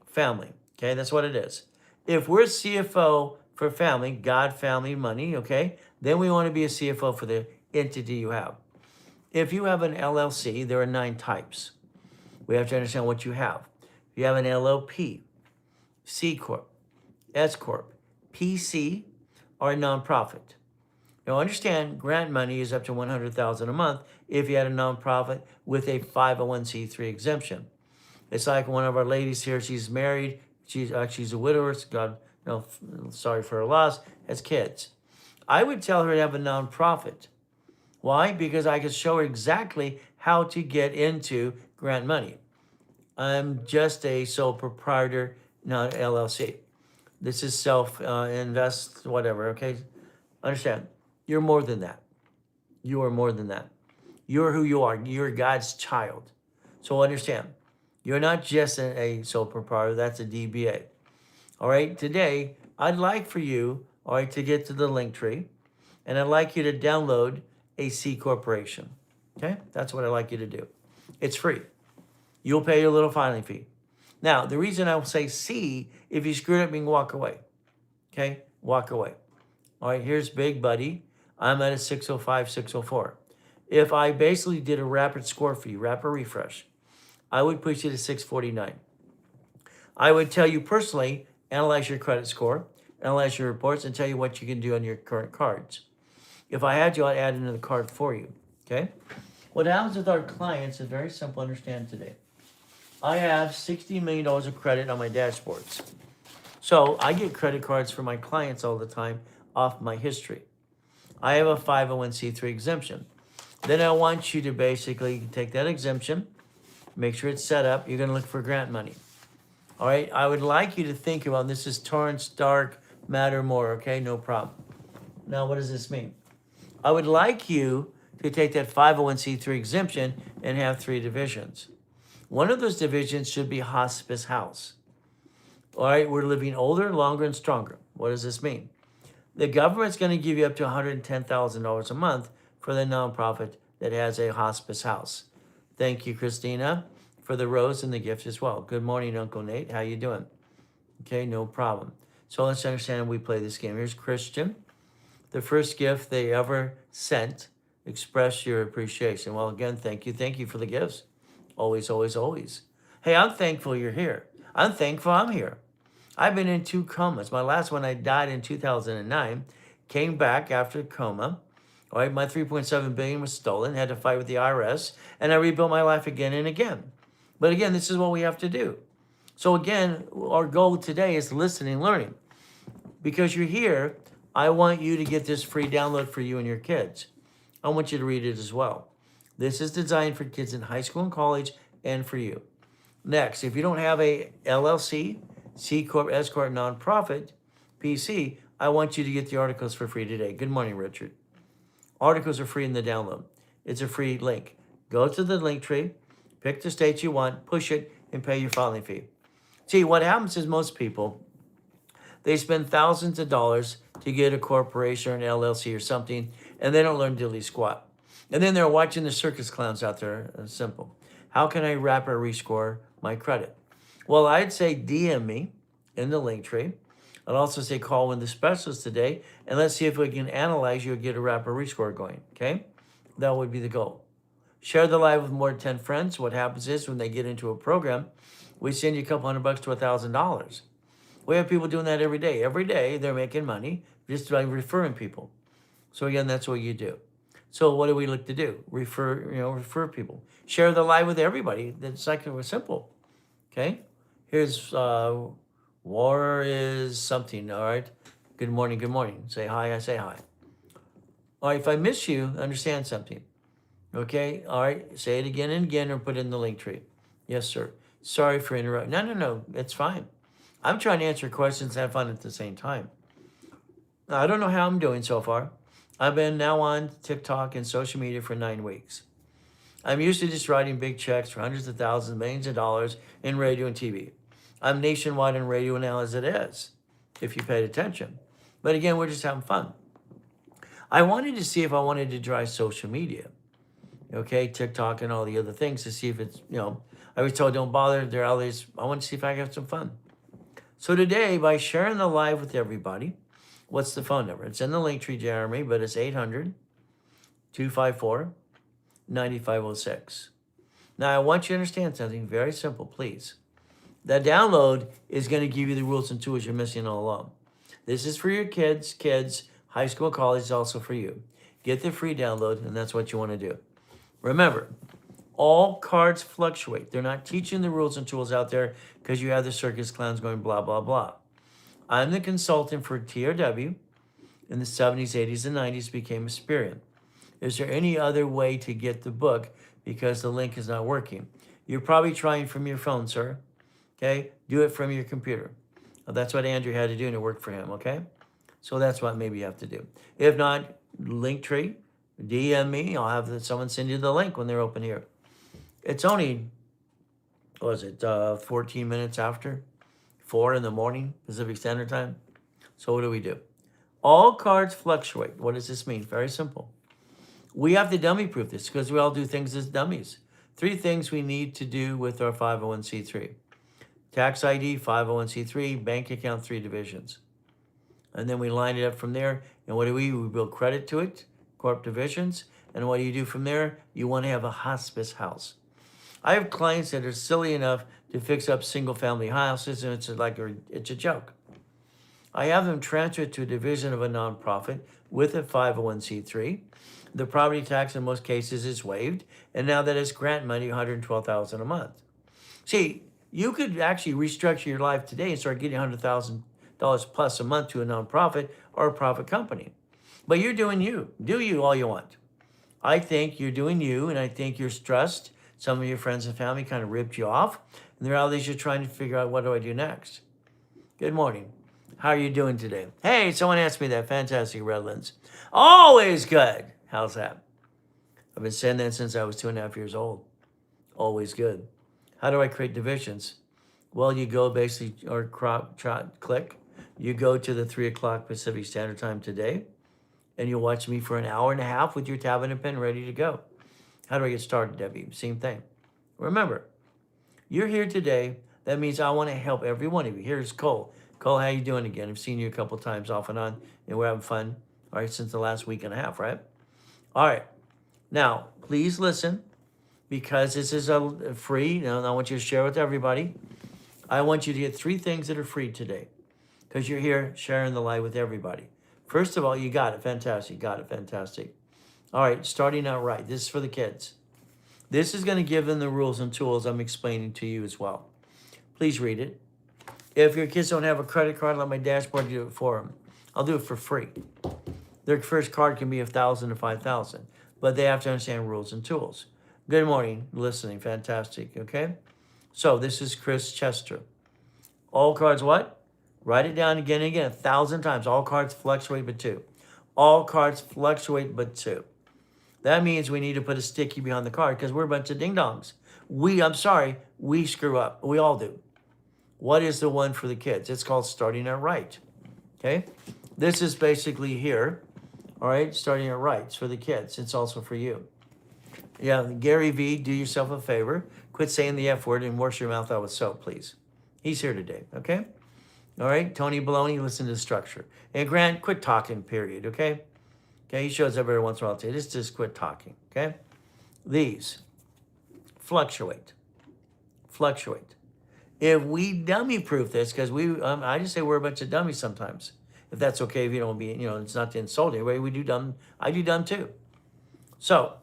Family. Okay, that's what it is. If we're CFO for family, God, family, money, okay, then we want to be a CFO for the entity you have. If you have an LLC, there are 9 types. We have to understand what you have. If you have an LLP, C Corp, S Corp, PC, or a nonprofit. Now understand, grant money is up to $100,000 a month if you had a nonprofit with a 501c3 exemption. It's like one of our ladies here. She's married. She's a widower. God, sorry for her loss. Has kids. I would tell her to have a nonprofit. Why? Because I could show her exactly how to get into grant money. I'm just a sole proprietor, not LLC. This is self-invest, whatever, okay? Understand, you're more than that. You are more than that. You're who you are. You're God's child. So understand, you're not just a sole proprietor, that's a DBA. All right, today, I'd like for you, all right, to get to the link tree, and I'd like you to download a C corporation. Okay, that's what I'd like you to do. It's free. You'll pay your little filing fee. Now, the reason I will say C, if you screw it up, you can walk away. Okay, walk away. All right, here's big buddy. I'm at a 605, 604. If I basically did a rapid score for you, rapid refresh, I would push you to 649. I would tell you personally, analyze your credit score, analyze your reports, and tell you what you can do on your current cards. If I had you, I'd add another card for you, okay? What happens with our clients is very simple to understand today. I have $60 million of credit on my dashboards. So I get credit cards for my clients all the time off my history. I have a 501c3 exemption. Then I want you to basically take that exemption, make sure it's set up. You're going to look for grant money. All right, I would like you to think about, this is Torrance, Dark, Matter, More, okay? No problem. Now, what does this mean? I would like you to take that 501c3 exemption and have 3 divisions. One of those divisions should be hospice house. All right, we're living older, longer, and stronger. What does this mean? The government's going to give you up to $110,000 a month for the nonprofit that has a hospice house. Thank you, Christina, for the rose and the gift as well. Good morning, Uncle Nate. How you doing? Okay, no problem. So let's understand we play this game. Here's Christian. The first gift they ever sent. Express your appreciation. Well, again, thank you. Thank you for the gifts. Always, always, always. Hey, I'm thankful you're here. I'm thankful I'm here. I've been in 2 comas. My last one, I died in 2009. Came back after a coma. All right, my $3.7 billion was stolen. Had to fight with the IRS. And I rebuilt my life again and again. But again, this is what we have to do. So again, our goal today is listening and learning. Because you're here, I want you to get this free download for you and your kids. I want you to read it as well. This is designed for kids in high school and college and for you. Next, if you don't have a LLC, C Corp, S Corp, nonprofit, PC, I want you to get the articles for free today. Good morning, Richard. Articles are free in the download. It's a free link. Go to the link tree, pick the state you want, push it, and pay your filing fee. See, what happens is most people, they spend thousands of dollars to get a corporation or an LLC or something, and they don't learn diddly squat. And then they're watching the circus clowns out there. It's simple. How can I wrap or rescore my credit? Well, I'd say DM me in the link tree. I'd also say call one of the specialists today, and let's see if we can analyze you and get a wrap or rescore going, okay? That would be the goal. Share the live with more than 10 friends. What happens is when they get into a program, we send you a couple $100 to $1,000. We have people doing that every day. Every day they're making money just by referring people. So again, that's what you do. So what do we look to do? Refer people. Share the live with everybody. That's like it was simple. Okay? Here's war is something, all right? Good morning, good morning. Say hi, I say hi. All right, if I miss you, understand something. Okay? All right, say it again and again or put it in the link tree. Yes, sir. Sorry for interrupting. No, it's fine. I'm trying to answer questions and have fun at the same time. Now, I don't know how I'm doing so far. I've been now on TikTok and social media for 9 weeks. I'm used to just writing big checks for hundreds of thousands, millions of dollars in radio and TV. I'm nationwide in radio now as it is, if you paid attention. But again, we're just having fun. I wanted to see if I wanted to try social media. Okay, TikTok and all the other things to see if it's, I was told don't bother. They're always, I want to see if I can have some fun. So today, by sharing the live with everybody, what's the phone number? It's in the link tree, Jeremy, but it's 800-254-9506. Now, I want you to understand something very simple, please. That download is going to give you the rules and tools you're missing all along. This is for your kids, high school, college, is also for you. Get the free download, and that's what you want to do. Remember, all cards fluctuate. They're not teaching the rules and tools out there because you have the circus clowns going blah, blah, blah. I'm the consultant for TRW. In the 70s, 80s, and 90s became Experian. Is there any other way to get the book because the link is not working? You're probably trying from your phone, sir. Okay? Do it from your computer. Well, that's what Andrew had to do, and it worked for him, okay? So that's what maybe you have to do. If not, Linktree, DM me. I'll have someone send you the link when they're open here. It's only, 14 minutes after 4 in the morning, Pacific Standard Time. So what do we do? All cards fluctuate. What does this mean? Very simple. We have to dummy proof this because we all do things as dummies. 3 things we need to do with our 501c3. Tax ID, 501c3, bank account, 3 divisions. And then we line it up from there. And what do we build credit to it, corp divisions. And what do you do from there? You want to have a hospice house. I have clients that are silly enough to fix up single family houses, and it's a joke. I have them transfer it to a division of a nonprofit with a 501c3. The property tax in most cases is waived, and now that is grant money, $112,000 a month. See, you could actually restructure your life today and start getting $100,000 plus a month to a nonprofit or a profit company. But you're doing you. Do you all you want. I think you're doing you, and I think you're stressed. Some of your friends and family kind of ripped you off, and the reality is you're trying to figure out, what do I do next? Good morning. How are you doing today? Hey, someone asked me that. Fantastic, Redlands. Always good. How's that? I've been saying that since I was 2.5 years old. Always good. How do I create divisions? Well, you go basically, or click. You go to the 3 o'clock Pacific Standard Time today, and you'll watch me for an hour and a half with your tab and a pen ready to go. How do I get started, Debbie? Same thing. Remember, you're here today. That means I want to help every one of you. Here's Cole. Cole, how you doing again? I've seen you a couple times off and on, and we're having fun, all right, since the last week and a half, right? All right. Now, please listen, because this is a free, and I want you to share with everybody. I want you to get 3 things that are free today, because you're here sharing the light with everybody. First of all, you got it. Fantastic. Got it. Fantastic. All right, starting out right. This is for the kids. This is going to give them the rules and tools I'm explaining to you as well. Please read it. If your kids don't have a credit card, let my dashboard do it for them. I'll do it for free. Their first card can be 1,000 to 5,000, but they have to understand rules and tools. Good morning, listening, fantastic, okay? So this is Chris Chester. All cards what? Write it down again and again, 1,000 times. All cards fluctuate but two. All cards fluctuate but two. That means we need to put a sticky behind the card because we're a bunch of ding-dongs. We screw up. We all do. What is the one for the kids? It's called starting at right, okay? This is basically here, all right? Starting at right. It's for the kids. It's also for you. Yeah, Gary V, do yourself a favor. Quit saying the F word and wash your mouth out with soap, please. He's here today, okay? All right, Tony Baloney, listen to the structure. And Grant, quit talking, period, okay? Okay, he shows up every once in a while too. Just quit talking, okay? These fluctuate. If we dummy proof this, because I just say we're a bunch of dummies sometimes. If that's okay, if you don't be, it's not to insult anybody. We do dumb. I do dumb too. So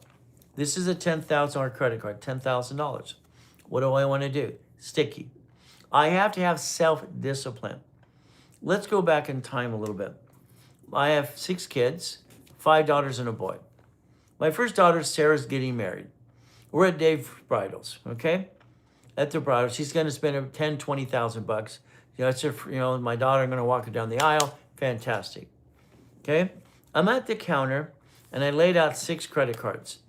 this is a $10,000 credit card, $10,000. What do I want to do? Sticky. I have to have self-discipline. Let's go back in time a little bit. I have 6 kids, 5 daughters and a boy. My first daughter, Sarah's getting married. We're at Dave Bridals, okay? At the bridal, she's going to spend $10,000, $20,000. It's her, my daughter, I'm going to walk her down the aisle. Fantastic. Okay? I'm at the counter, and I laid out 6 credit cards.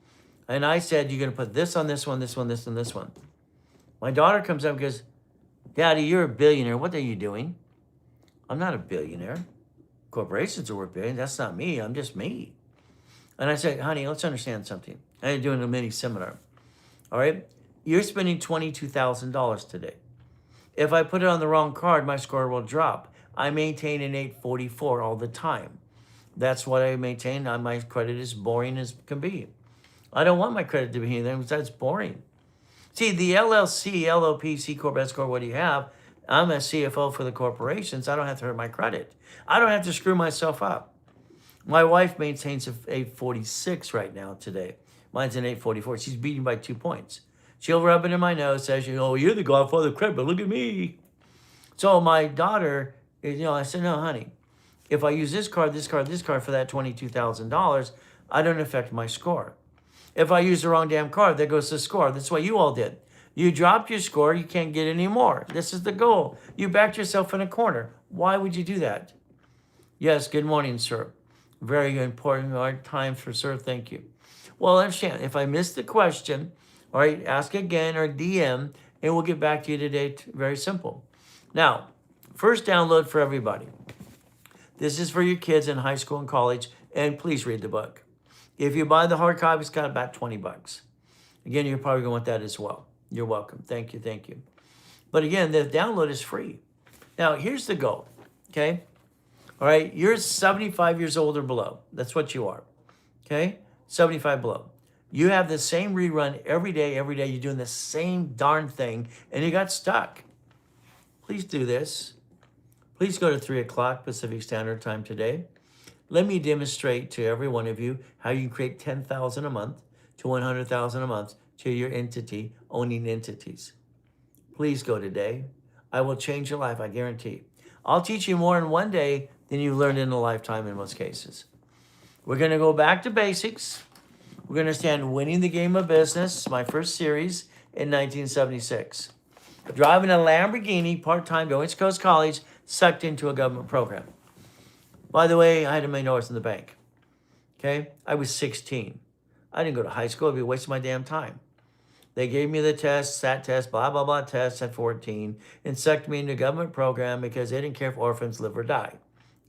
And I said, you're going to put this on this one, this one, this, and this one. My daughter comes up and goes, Daddy, you're a billionaire. What are you doing? I'm not a billionaire. Corporations are worth billions. That's not me. I'm just me. And I said, honey, let's understand something. I'm doing a mini seminar. All right? You're spending $22,000 today. If I put it on the wrong card, my score will drop. I maintain an 844 all the time. That's what I maintain. My credit is boring as can be. I don't want my credit to be anything besides boring. See, the LLC, LLP, C Corp, S Corp, what do you have? I'm a CFO for the corporations. I don't have to hurt my credit. I don't have to screw myself up. My wife maintains an 846 right now today. Mine's an 844. She's beating by 2 points. She'll rub it in my nose, says, you're the godfather of credit, but look at me. So my daughter, I said, no, honey, if I use this card, this card, this card for that $22,000, I don't affect my score. If I use the wrong damn card, there goes the score. That's what you all did. You dropped your score, you can't get any more. This is the goal. You backed yourself in a corner. Why would you do that? Yes, good morning, sir. Very important time for sir, thank you. Well, understand, if I missed the question, all right, ask again or DM, and we'll get back to you today. Very simple. Now, first download for everybody. This is for your kids in high school and college, and please read the book. If you buy the hard copy, it's got about $20. Again, you're probably going to want that as well. You're welcome. Thank you, thank you. But again, the download is free. Now, here's the goal, okay? All right, you're 75 years old or below. That's what you are, okay? 75 below. You have the same rerun every day. You're doing the same darn thing, and you got stuck. Please do this. Please go to 3 o'clock Pacific Standard Time today. Let me demonstrate to every one of you how you can create $10,000 a month to $100,000 a month to your entity, owning entities. Please go today. I will change your life, I guarantee. I'll teach you more in one day than you've learned in a lifetime in most cases. We're going to go back to basics. We're going to understand winning the game of business, my first series in 1976. Driving a Lamborghini part-time to East Coast College, sucked into a government program. By the way, I had $1 million in the bank. Okay? I was 16. I didn't go to high school. I'd be wasting my damn time. They gave me the test, SAT test, blah, blah, blah test at 14, and sucked me into a government program because they didn't care if orphans live or die.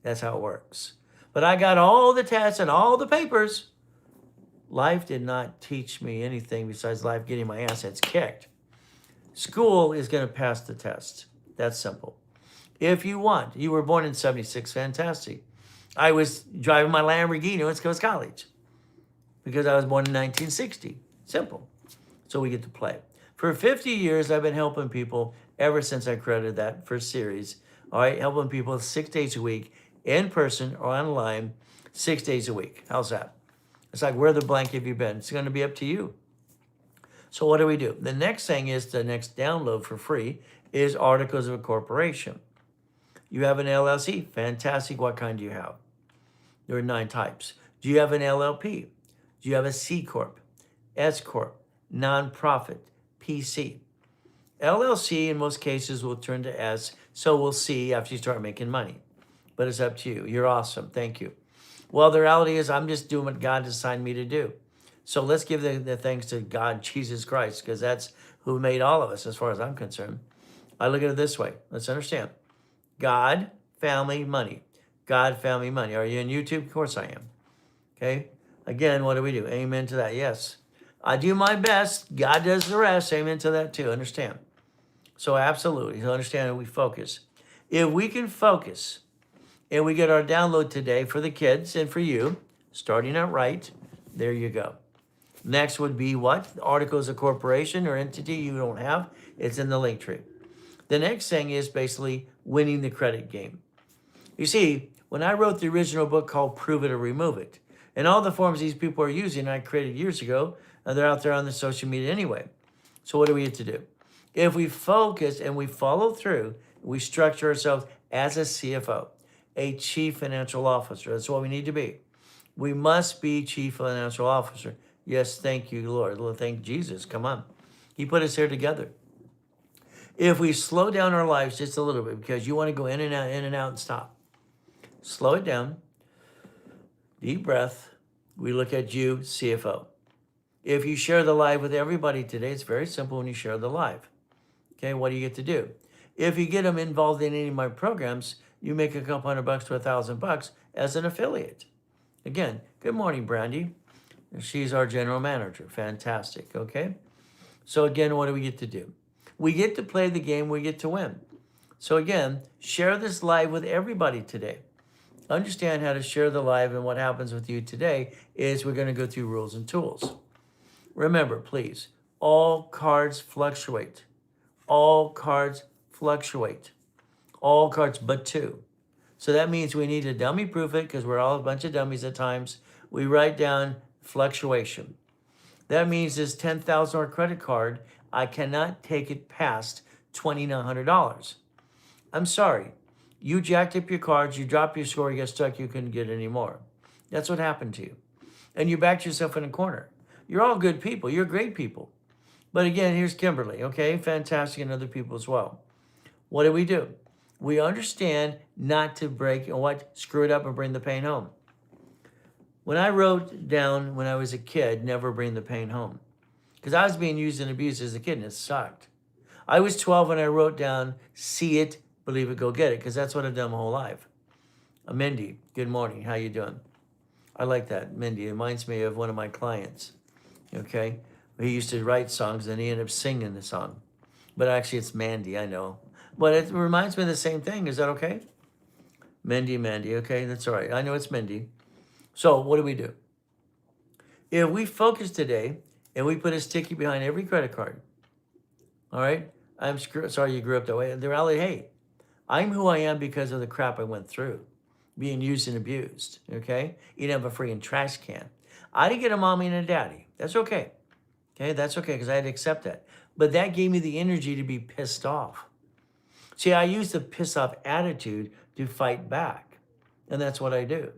That's how it works. But I got all the tests and all the papers. Life did not teach me anything besides life getting my assets kicked. School is going to pass the test. That's simple. If you want, you were born in 76, fantastic. I was driving my Lamborghini at East Coast College because I was born in 1960. Simple. So we get to play. For 50 years, I've been helping people ever since I created that first series. All right, helping people 6 days a week, in person or online, 6 days a week. How's that? It's like, where the blank have you been? It's going to be up to you. So what do? The next thing is the next download for free is Articles of Incorporation. You have an LLC. Fantastic. What kind do you have? There are 9 types. Do you have an LLP? Do you have a C Corp, S Corp, nonprofit, PC? LLC in most cases will turn to S, so we'll see after you start making money. But it's up to you. You're awesome. Thank you. Well, the reality is I'm just doing what God assigned me to do. So let's give the thanks to God, Jesus Christ, because that's who made all of us as far as I'm concerned. I look at it this way. Let's understand. God, family, money. God, family, money. Are you on YouTube? Of course I am. Okay. Again, what do we do? Amen to that. Yes. I do my best. God does the rest. Amen to that too. Understand? So absolutely. So understand that we focus. If we can focus and we get our download today for the kids and for you, starting out right, there you go. Next would be what? Articles of corporation or entity you don't have. It's in the link tree. The next thing is basically winning the credit game. You see, when I wrote the original book called Prove It or Remove It, and all the forms these people are using, I created years ago, and they're out there on the social media anyway. So what do we have to do? If we focus and we follow through, we structure ourselves as a CFO, a Chief Financial Officer. That's what we need to be. We must be Chief Financial Officer. Yes, thank you, Lord. Well, thank Jesus. Come on. He put us here together. If we slow down our lives just a little bit, because you want to go in and out and stop. Slow it down. Deep breath. We look at you, CFO. If you share the live with everybody today, it's very simple when you share the live. Okay, what do you get to do? If you get them involved in any of my programs, you make a couple $100 to $1,000 as an affiliate. Again, good morning, Brandy. She's our general manager. Fantastic, okay? So again, what do we get to do? We get to play the game, we get to win. So again, share this live with everybody today. Understand how to share the live, and what happens with you today is we're going to go through rules and tools. Remember, please, all cards fluctuate. All cards fluctuate. All cards but 2. So that means we need to dummy proof it, because we're all a bunch of dummies at times. We write down fluctuation. That means this $10,000 credit card, I cannot take it past $2,900. I'm sorry. You jacked up your cards, you dropped your score, you got stuck, you couldn't get any more. That's what happened to you. And you backed yourself in a corner. You're all good people. You're great people. But again, here's Kimberly, okay? Fantastic, and other people as well. What do? We understand not to break and screw it up and bring the pain home. When I wrote down when I was a kid, never bring the pain home. Because I was being used and abused as a kid, and it sucked. I was 12 when I wrote down, see it, believe it, go get it, because that's what I've done my whole life. Mindy, good morning. How you doing? I like that, Mindy. It reminds me of one of my clients, okay? He used to write songs, and he ended up singing the song. But actually, it's Mandy, I know. But it reminds me of the same thing. Is that okay? Mindy, okay? That's all right. I know it's Mindy. So what do? If we focus today, and we put a sticky behind every credit card, all right? I'm sorry you grew up that way. The reality, hey, I'm who I am because of the crap I went through, being used and abused, okay? Eating out of a freaking trash can. I didn't get a mommy and a daddy. That's okay. Okay, that's okay, because I had to accept that. But that gave me the energy to be pissed off. See, I used the piss off attitude to fight back. And that's what I do.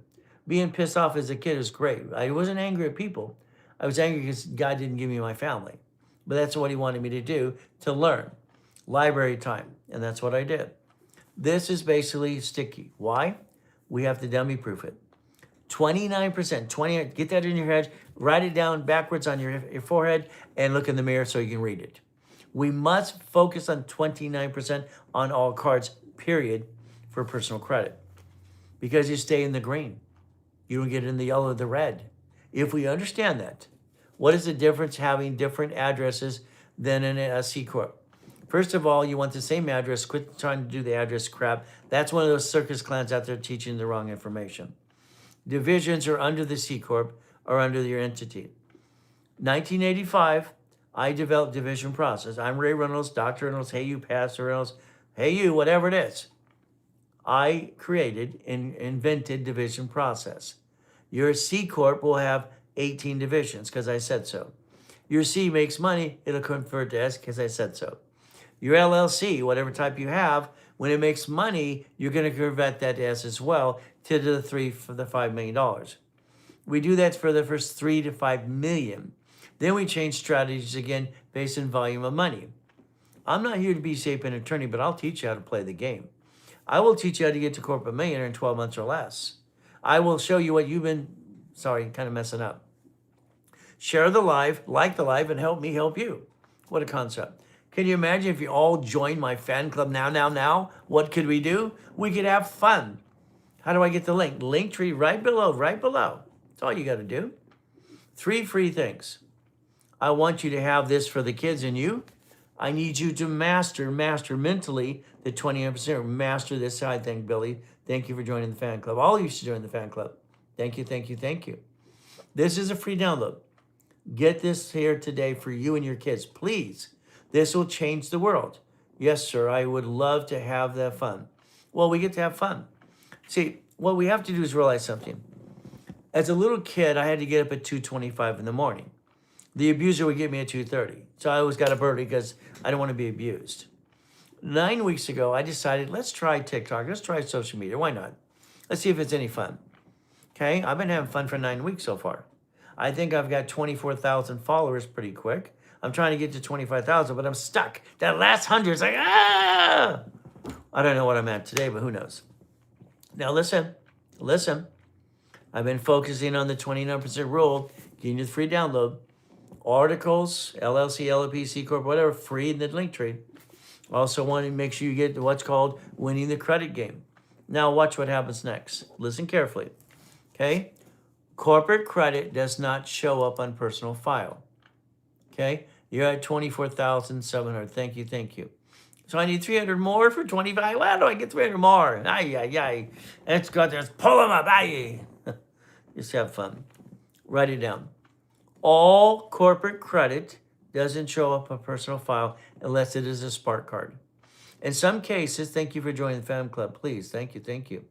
Being pissed off as a kid is great. I wasn't angry at people. I was angry because God didn't give me my family. But that's what he wanted me to do, to learn. Library time. And that's what I did. This is basically sticky. Why? We have to dummy proof it. 29%, get that in your head, write it down backwards on your forehead, and look in the mirror so you can read it. We must focus on 29% on all cards, period, for personal credit. Because you stay in the green. You don't get in the yellow or the red. If we understand that, what is the difference having different addresses than in a C Corp? First of all, you want the same address. Quit trying to do the address crap. That's one of those circus clowns out there teaching the wrong information. Divisions are under the C Corp or under your entity. 1985, I developed division process. I'm Ray Reynolds, Dr. Reynolds, hey you, Pastor Reynolds, hey you, whatever it is. I created and invented division process. Your C Corp will have 18 divisions because I said so. Your C makes money, it'll convert to S because I said so. Your LLC, whatever type you have, When it makes money, you're going to convert that S as well to the $5 million. We do that for the first 3 to 5 million. Then we change strategies again based on volume of money. I'm not here to be shape an attorney, but I'll teach you how to play the game. I will teach you how to get to corporate millionaire in 12 months or less. I will show you what you've been, kind of messing up. Share the live, like the live, and help me help you. What a concept. Can you imagine if you all joined my fan club now? What could we do? We could have fun. How do I get the link? Linktree right below, right below. That's all you got to do. 3 free things. I want you to have this for the kids and you. I need you to master mentally the 20%. Master this side thing, Billy. Thank you for joining the fan club. All of you should join the fan club. Thank you. This is a free download. Get this here today for you and your kids, please. This will change the world. Yes, sir, I would love to have that fun. Well, we get to have fun. See, what we have to do is realize something. As a little kid, I had to get up at 2:25 in the morning. The abuser would get me at 2:30. So I always got up early because I don't want to be abused. 9 weeks ago, I decided, let's try TikTok. Let's try social media. Why not? Let's see if it's any fun. Okay, I've been having fun for 9 weeks so far. I think I've got 24,000 followers pretty quick. I'm trying to get to 25,000, but I'm stuck. That last 100 is like, I don't know what I'm at today, but who knows? Now listen. I've been focusing on the 29% rule, getting you the free download. Articles, LLC, LLP, C Corp, whatever, free in the link tree. Also want to make sure you get what's called winning the credit game. Now watch what happens next. Listen carefully. Okay? Corporate credit does not show up on personal file. Okay? You're at 24,700. Thank you. So I need 300 more for 25. How do I get 300 more? Ay. Let's go. Just pull them up. Ay. Just have fun. Write it down. All corporate credit doesn't show up on personal file unless it is a Spark card. In some cases, thank you for joining the fan club. Please, thank you.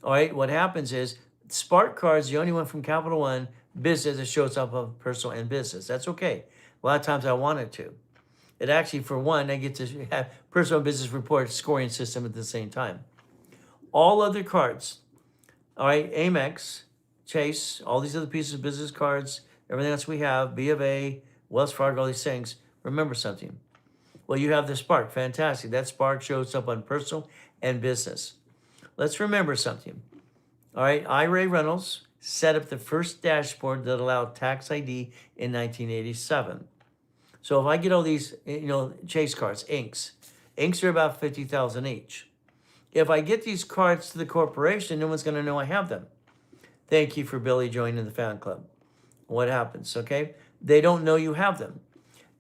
All right, what happens is Spark card is the only one from Capital One business that shows up on personal and business. That's okay. A lot of times I want it to. It actually, for one, I get to have personal and business report scoring system at the same time. All other cards, all right, Amex, Chase, all these other pieces of business cards, everything else we have, B of A, Wells Fargo, all these things, remember something. Well, you have the Spark. Fantastic. That Spark shows up on personal and business. Let's remember something. All right, Ray Reynolds set up the first dashboard that allowed tax ID in 1987. So if I get all these, Chase cards, Inks are about 50,000 each. If I get these cards to the corporation, no one's going to know I have them. Thank you for Billy joining the fan club. What happens, okay? They don't know you have them.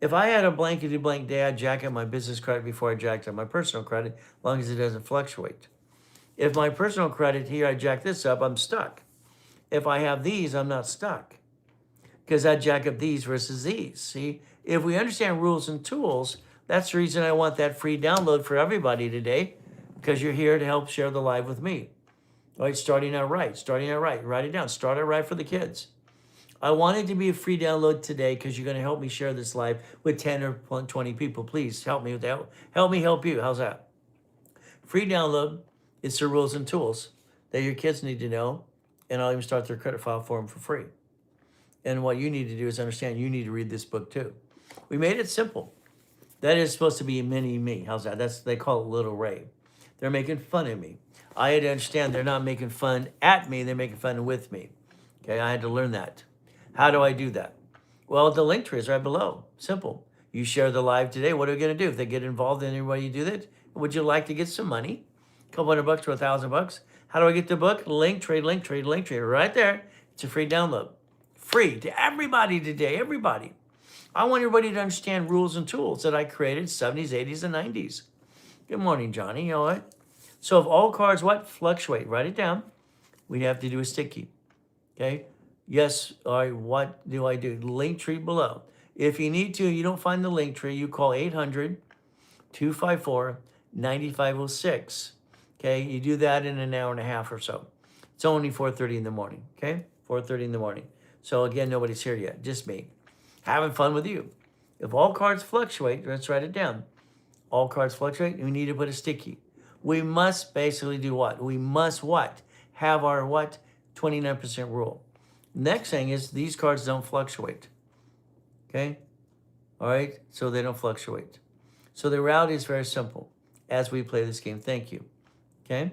If I had a blankety blank day, I'd jack up my business credit before I jacked up my personal credit, as long as it doesn't fluctuate. If my personal credit here, I jack this up, I'm stuck. If I have these, I'm not stuck. Because I jack up these versus these. See, if we understand rules and tools, that's the reason I want that free download for everybody today, because you're here to help share the live with me. All right, starting out right. Write it down. Start it right for the kids. I want it to be a free download today because you're going to help me share this live with 10 or 20 people. Please help me with that. Help me help you. How's that? Free download. It's the rules and tools that your kids need to know, and I'll even start their credit file for them for free. And what you need to do is understand you need to read this book too. We made it simple. That is supposed to be mini me. How's that? They call it Little Ray. They're making fun of me. I had to understand they're not making fun at me. They're making fun with me. Okay, I had to learn that. How do I do that? Well, the link tree is right below. Simple. You share the live today. What are we going to do? If they get involved in any way you do that, would you like to get some money? A couple $100 to $1,000. How do I get the book? Link tree, right there. It's a free download. Free to everybody today, everybody. I want everybody to understand rules and tools that I created 70s, 80s, and 90s. Good morning, Johnny. You all right? So if all cards, fluctuate, write it down. We have to do a sticky. Okay? Yes, all right, what do I do? Link tree below. If you need to, you don't find the link tree, you call 800-254-9506. Okay, you do that in an hour and a half or so. It's only 4:30 in the morning, okay? 4:30 in the morning. So again, nobody's here yet, just me. Having fun with you. If all cards fluctuate, let's write it down. All cards fluctuate, we need to put a sticky. We must basically do what? We must what? Have our what? 29% rule. Next thing is these cards don't fluctuate. Okay? All right? So they don't fluctuate. So the reality is very simple as we play this game. Thank you. Okay?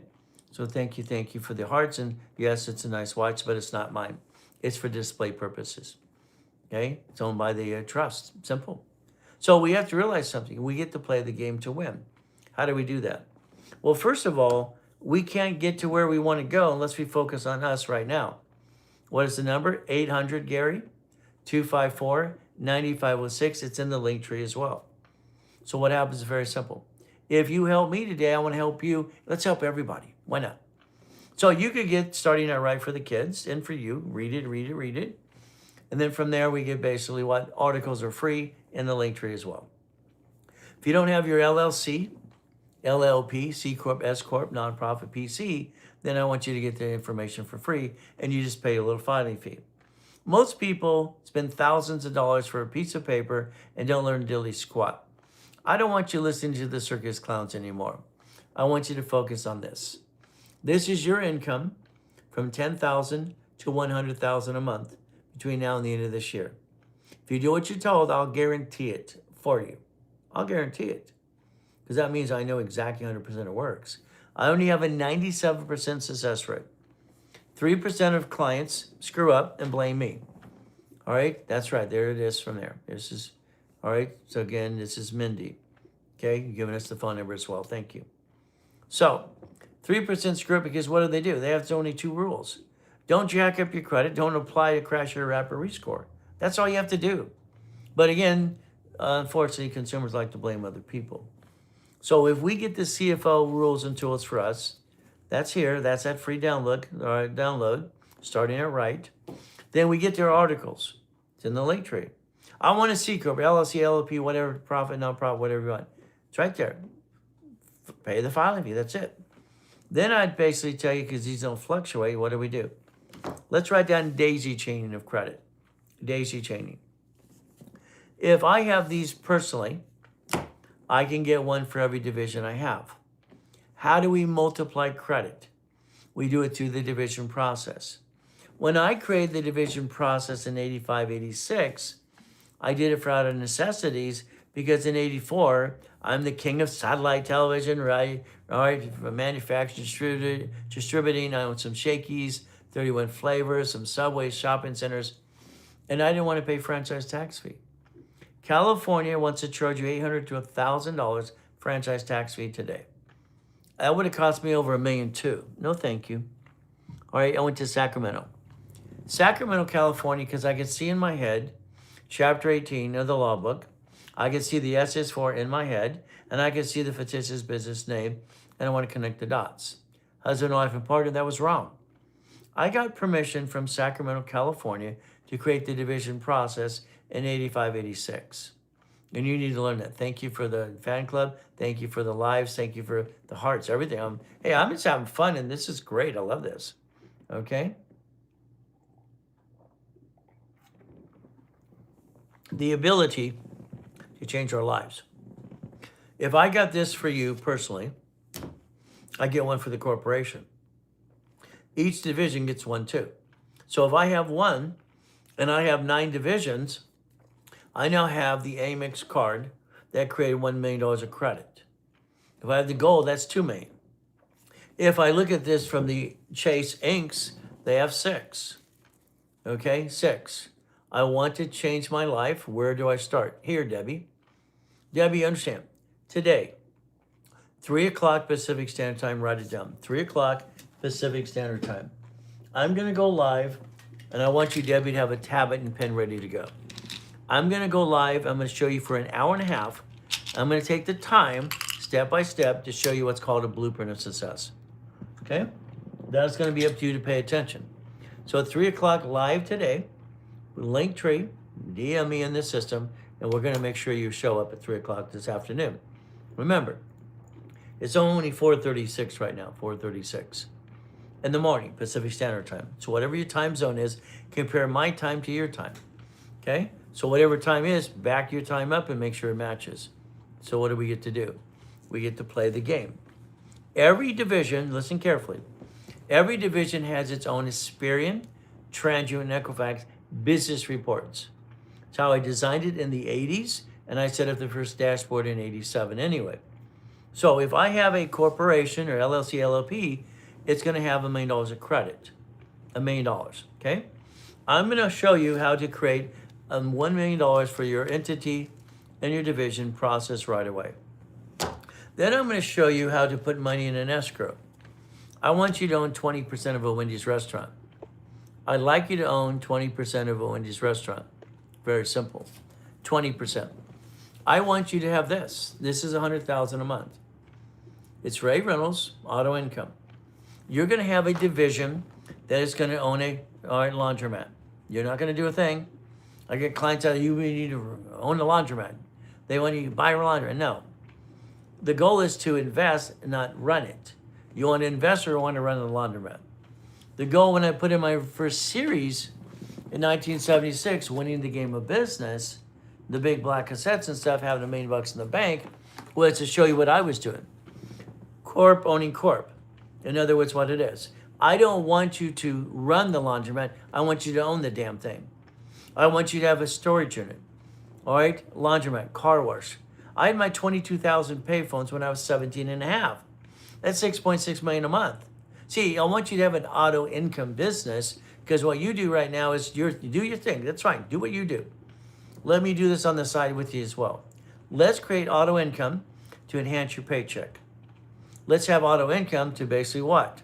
So thank you for the hearts. And yes, it's a nice watch, but it's not mine. It's for display purposes. Okay? It's owned by the trust. Simple. So we have to realize something. We get to play the game to win. How do we do that? Well, first of all, we can't get to where we want to go unless we focus on us right now. What is the number? 800, Gary, 254-9506. It's in the link tree as well. So what happens is very simple. If you help me today, I want to help you. Let's help everybody. Why not? So you could get starting out right for the kids and for you. Read it. And then from there, we get basically what? Articles are free in the link tree as well. If you don't have your LLC, LLP, C Corp, S Corp, nonprofit, PC, then I want you to get the information for free and you just pay a little filing fee. Most people spend thousands of dollars for a piece of paper and don't learn diddly squat. I don't want you listening to the circus clowns anymore. I want you to focus on this. This is your income from $10,000 to $100,000 a month between now and the end of this year. If you do what you're told, I'll guarantee it for you. I'll guarantee it. Because that means I know exactly 100% it works. I only have a 97% success rate. 3% of clients screw up and blame me. All right, that's right. There it is from there. This is, all right. So again, this is Mindy. Okay, you're giving us the phone number as well. Thank you. So 3% screw up because what do? They have only 2 rules. Don't jack up your credit. Don't apply a crash or wrap or rescore. That's all you have to do. But again, unfortunately, consumers like to blame other people. So if we get the CFO rules and tools for us, that's here. That's that free download, starting it right. Then we get their articles. It's in the link tree. I want a C Corp, LLC, LLP, whatever, profit, non-profit, whatever you want. It's right there. Pay the filing fee. That's it. Then I'd basically tell you, because these don't fluctuate, what do? Let's write down daisy chaining of credit. Daisy chaining. If I have these personally, I can get one for every division I have. How do we multiply credit? We do it through the division process. When I created the division process in 85, 86, I did it for out of necessities because in 84, I'm the king of satellite television, right? All right, manufacturing, distributing. I own some Shakey's, 31 flavors, some Subway shopping centers, and I didn't want to pay franchise tax fee. California wants to charge you $800 to $1,000 franchise tax fee today. That would have cost me over $1.2 million. No, thank you. All right, I went to Sacramento. Sacramento, California, because I could see in my head, Chapter 18 of the law book. I could see the SS4 in my head, and I could see the fictitious business name, and I want to connect the dots. Husband, wife, and partner, that was wrong. I got permission from Sacramento, California to create the division process in 85, 86. And you need to learn that. Thank you for the fan club. Thank you for the lives. Thank you for the hearts, everything. I'm just having fun, and this is great. I love this. Okay? The ability to change our lives. If I got this for you personally, I get one for the corporation. Each division gets one too. So if I have one and I have 9 divisions, I now have the Amex card that created $1 million of credit. If I have the gold, that's $2 million. If I look at this from the Chase Inks, they have 6. Okay, 6. I want to change my life. Where do I start? Here, Debbie. Debbie, understand. Today, 3 o'clock Pacific Standard Time, write it down. 3 o'clock Pacific Standard Time. I'm going to go live, and I want you, Debbie, to have a tablet and pen ready to go. I'm going to go live. I'm going to show you for an hour and a half. I'm going to take the time, step by step, to show you what's called a blueprint of success. Okay? That's going to be up to you to pay attention. So at 3 o'clock live today, Linktree, DM me in this system, and we're going to make sure you show up at 3 o'clock this afternoon. Remember, it's only 4:36 right now, 4:36 in the morning, Pacific Standard Time. So whatever your time zone is, compare my time to your time. Okay? So whatever time is, back your time up and make sure it matches. So what do we get to do? We get to play the game. Every division, listen carefully, every division has its own Experian, Transient, and Equifax business reports. It's how I designed it in the 80s, and I set up the first dashboard in 87 anyway. So if I have a corporation or LLC, LLP, it's going to have $1 million of credit. $1 million, okay? I'm going to show you how to create $1 million for your entity and your division process right away. Then I'm going to show you how to put money in an escrow. I want you to own 20% of a Wendy's restaurant. I'd like you to own 20% of a Wendy's restaurant. Very simple. 20%. I want you to have this. This is $100,000 a month. It's Ray Reynolds, auto income. You're going to have a division that is going to own a laundromat. You're not going to do a thing. I get clients out of you need to own a laundromat. They want you to buy a laundromat. No. The goal is to invest, not run it. You want to invest or want to run the laundromat. The goal when I put in my first series in 1976, winning the game of business, the big black cassettes and stuff, having $1 million in the bank, was to show you what I was doing. Corp owning corp. In other words, what it is. I don't want you to run the laundromat. I want you to own the damn thing. I want you to have a storage unit. All right? Laundromat, car wash. I had my 22,000 payphones when I was 17 and a half. That's 6.6 million a month. See, I want you to have an auto income business because what you do right now is you do your thing. That's fine. Do what you do. Let me do this on the side with you as well. Let's create auto income to enhance your paycheck. Let's have auto income to basically what?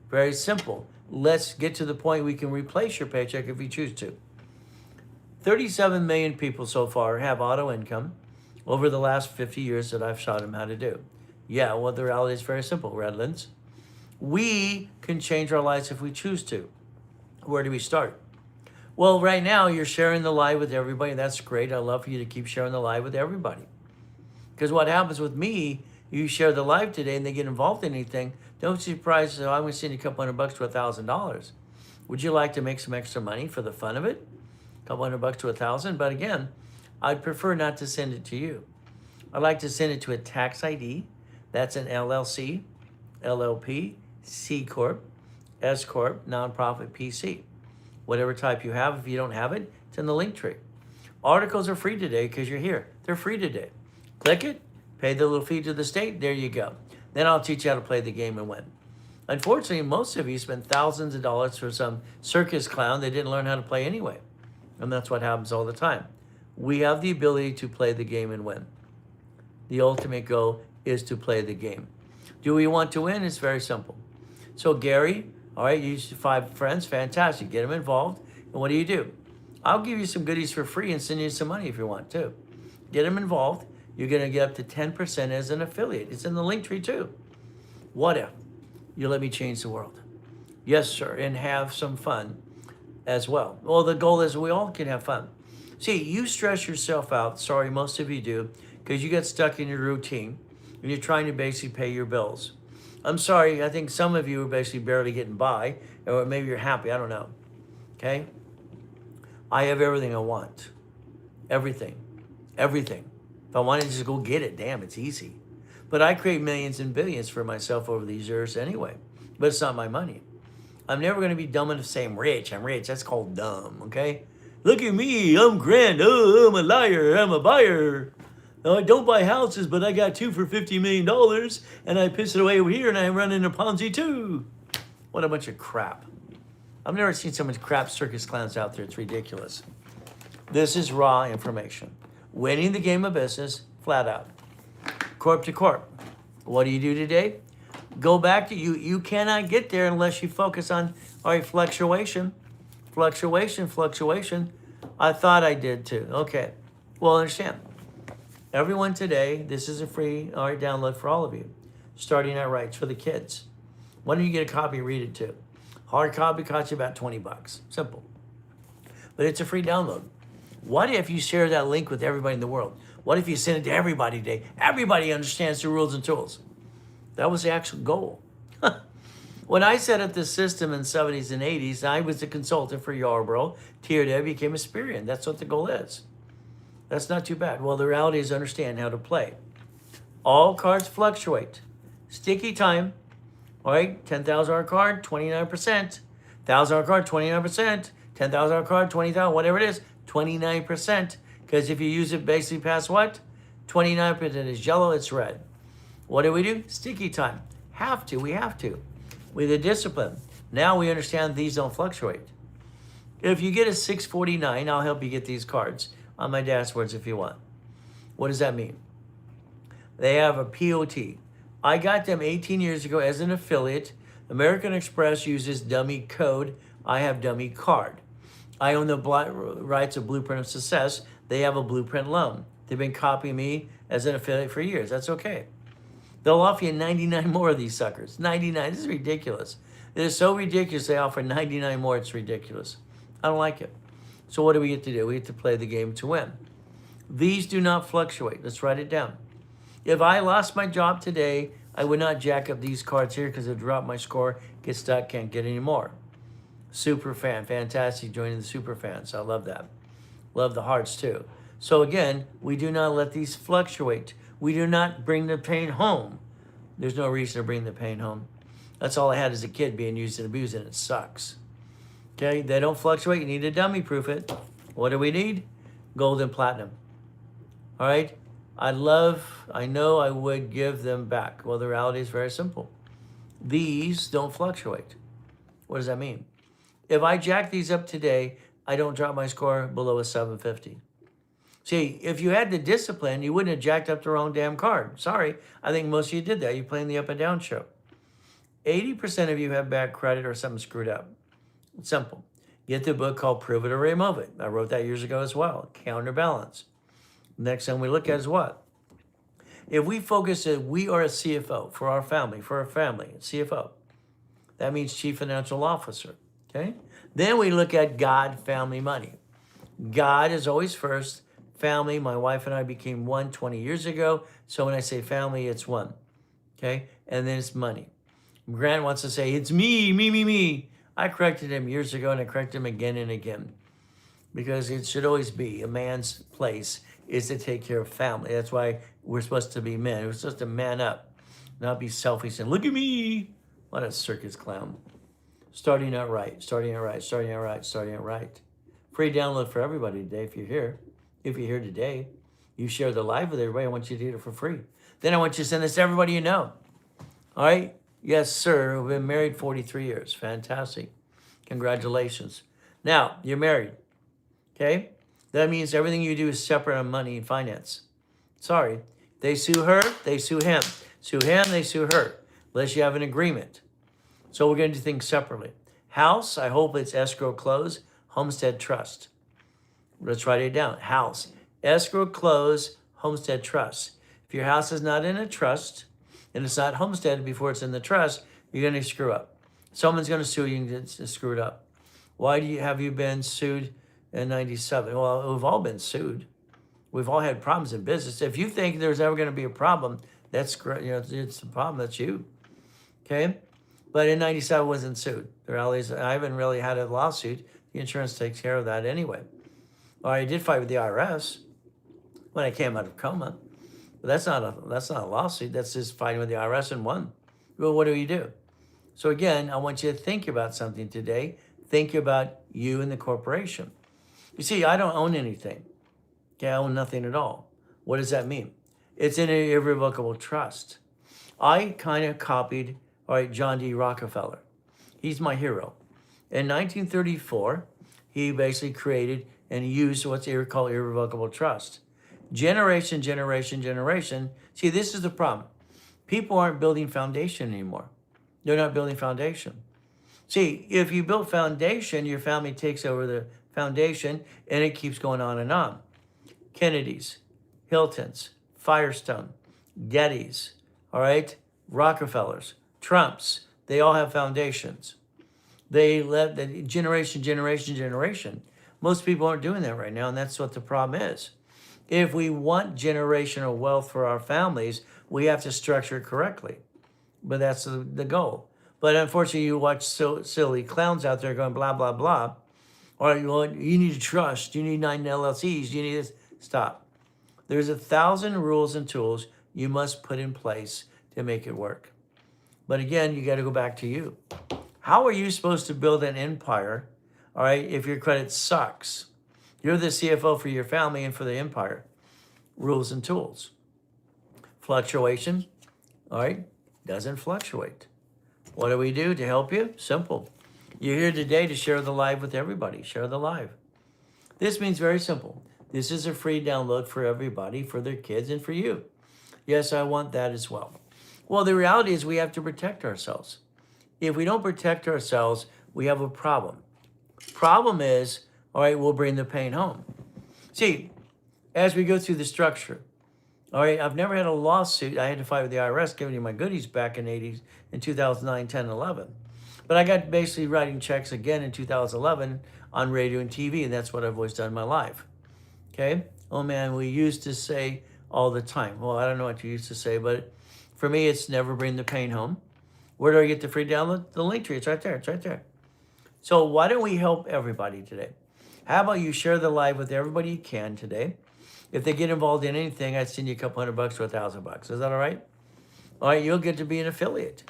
Very simple. Let's get to the point we can replace your paycheck if you choose to. 37 million people so far have auto income over the last 50 years that I've showed them how to do. Yeah, well, the reality is very simple, Redlands. We can change our lives if we choose to. Where do we start? Well, right now, you're sharing the live with everybody. That's great. I love for you to keep sharing the live with everybody. Because what happens with me, you share the live today and they get involved in anything, don't be surprised, so I'm going to send you a couple $100 to $1,000. Would you like to make some extra money for the fun of it? A couple $100 to $1,000? But again, I'd prefer not to send it to you. I'd like to send it to a tax ID. That's an LLC, LLP, C Corp, S Corp, nonprofit, PC. Whatever type you have, if you don't have it, it's in the link tree. Articles are free today because you're here. They're free today. Click it, pay the little fee to the state, there you go. Then I'll teach you how to play the game and win. Unfortunately, most of you spend thousands of dollars for some circus clown they didn't learn how to play anyway. And that's what happens all the time. We have the ability to play the game and win. The ultimate goal is to play the game. Do we want to win? It's very simple. So Gary, all right, you use 5 friends, fantastic. Get them involved. And what do? I'll give you some goodies for free and send you some money if you want to. Get them involved. You're going to get up to 10% as an affiliate. It's in the link tree too. What if you let me change the world? Yes, sir, and have some fun as well. Well, the goal is we all can have fun. See, you stress yourself out, sorry, most of you do, because you get stuck in your routine and you're trying to basically pay your bills. I'm sorry, I think some of you are basically barely getting by, or maybe you're happy, I don't know, okay? I have everything I want. Everything. Everything. If I wanted to just go get it, damn, it's easy. But I create millions and billions for myself over these years anyway. But it's not my money. I'm never going to be dumb enough to say I'm rich. I'm rich. That's called dumb, okay? Look at me. I'm grand. Oh, I'm a liar. I'm a buyer. I don't buy houses, but I got 2 for $50 million, and I piss it away over here, and I run into Ponzi too. What a bunch of crap. I've never seen so much crap circus clowns out there. It's ridiculous. This is raw information. Winning the game of business, flat out. Corp to corp. What do you do today? Go back to you. You cannot get there unless you focus on, all right, fluctuation. Fluctuation, fluctuation. I thought I did too. Okay. Well, understand. Everyone today, this is a free, all right, download for all of you. Starting at Rights for the kids. Why don't you get a copy and read it too? Hard copy costs you about $20. Simple. But it's a free download. What if you share that link with everybody in the world? What if you send it to everybody today? Everybody understands the rules and tools. That was the actual goal. When I set up this system in the 70s and 80s, I was a consultant for Yarborough. TRW became Experian. That's what the goal is. That's not too bad. Well, the reality is understand how to play. All cards fluctuate. Sticky time, All right, $10,000 card, 29%. $1,000 card, 29%. $10,000 card, 20,000, whatever it is, 29%. Because if you use it basically past what? 29% is yellow, it's red. What do? Sticky time. We have to. With a discipline. Now we understand these don't fluctuate. If you get a 649, I'll help you get these cards on my dashboards if you want. What does that mean? They have a POT. I got them 18 years ago as an affiliate. American Express uses dummy code. I have dummy card. I own the rights of Blueprint of Success. They have a Blueprint loan. They've been copying me as an affiliate for years. That's okay. They'll offer you 99 more of these suckers. 99. This is ridiculous. It is so ridiculous they offer 99 more. It's ridiculous. I don't like it. So what do we get to do? We get to play the game to win. These do not fluctuate. Let's write it down. If I lost my job today, I would not jack up these cards here because it dropped my score, get stuck, can't get any more. Super fan, fantastic joining the super fans. I love that. Love the hearts too. So again, we do not let these fluctuate. We do not bring the pain home. There's no reason to bring the pain home. That's all I had as a kid, being used and abused, and it sucks. Okay, they don't fluctuate. You need to dummy proof it. What do we need? Gold and platinum. All right? I know I would give them back. Well, the reality is very simple. These don't fluctuate. What does that mean? If I jack these up today, I don't drop my score below a 750. See, if you had the discipline, you wouldn't have jacked up the wrong damn card. Sorry, I think most of you did that. You're playing the up and down show. 80% of you have bad credit or something screwed up. It's simple. Get the book called Prove It or Remove It. I wrote that years ago as well. Counterbalance. Next thing we look at is what? If we focus that we are a CFO for our family, CFO. That means Chief Financial Officer, okay? Then we look at God, family, money. God is always first. Family, my wife and I became one 20 years ago. So when I say family, it's one, okay? And then it's money. Grant wants to say, it's me. I corrected him years ago, and I correct him again and again. Because it should always be a man's place is to take care of family. That's why we're supposed to be men. We're supposed to man up, not be selfish and look at me. What a circus clown. Starting out right. Free download for everybody today if you're here. If you're here today, you share the live with everybody. I want you to get it for free. Then I want you to send this to everybody you know. All right? Yes, sir. We've been married 43 years. Fantastic. Congratulations. Now, you're married. Okay? That means everything you do is separate on money and finance. Sorry. They sue her, they sue him. Sue him, they sue her. Unless you have an agreement. So we're going to do things separately. House, I hope it's escrow close, homestead trust. Let's write it down. House, escrow close, homestead trust. If your house is not in a trust, and it's not homesteaded before it's in the trust, you're going to screw up. Someone's going to sue you and get screwed up. Why have you been sued in 97? Well, we've all been sued. We've all had problems in business. If you think there's ever going to be a problem, that's great. You know, it's the problem. That's you. Okay? But in 97, I wasn't sued. The reality is I haven't really had a lawsuit. The insurance takes care of that anyway. Well, I did fight with the IRS when I came out of coma. But that's not a lawsuit. That's just fighting with the IRS and won. Well, what do? So again, I want you to think about something today. Think about you and the corporation. You see, I don't own anything. Okay, I own nothing at all. What does that mean? It's in an irrevocable trust. I kind of copied, John D. Rockefeller. He's my hero. In 1934, he basically created and used what's called irrevocable trust. Generation. See, this is the problem. People aren't building foundation anymore. They're not building foundation. See, if you build foundation, your family takes over the foundation, and it keeps going on and on. Kennedys, Hiltons, Firestone, Gettys, Rockefellers, Trumps, they all have foundations. They let the generation. Most people aren't doing that right now, and that's what the problem is. If we want generational wealth for our families, we have to structure it correctly. But that's the goal. But unfortunately, you watch silly clowns out there going blah, blah, blah. Or you need to trust. You need 9 LLCs. You need this. Stop. There's 1,000 rules and tools you must put in place to make it work. But again, you got to go back to you. How are you supposed to build an empire, all right, if your credit sucks? You're the CFO for your family and for the empire. Rules and tools. Fluctuation, all right, doesn't fluctuate. What do we do to help you? Simple. You're here today to share the live with everybody. Share the live. This means very simple. This is a free download for everybody, for their kids, and for you. Yes, I want that as well. Well, the reality is we have to protect ourselves. If we don't protect ourselves, we have a problem. Problem is, all right, we'll bring the pain home. See, as we go through the structure, all right, I've never had a lawsuit. I had to fight with the IRS giving you my goodies back in 2009, 10, 11. But I got basically writing checks again in 2011 on radio and TV, and that's what I've always done in my life. Okay? Oh man, we used to say all the time. Well, I don't know what you used to say, but for me, it's never bring the pain home. Where do I get the free download? The link tree, it's right there, it's right there. So why don't we help everybody today? How about you share the live with everybody you can today? If they get involved in anything, I'd send you a couple $100 to $1,000. Is that all right? All right, you'll get to be an affiliate.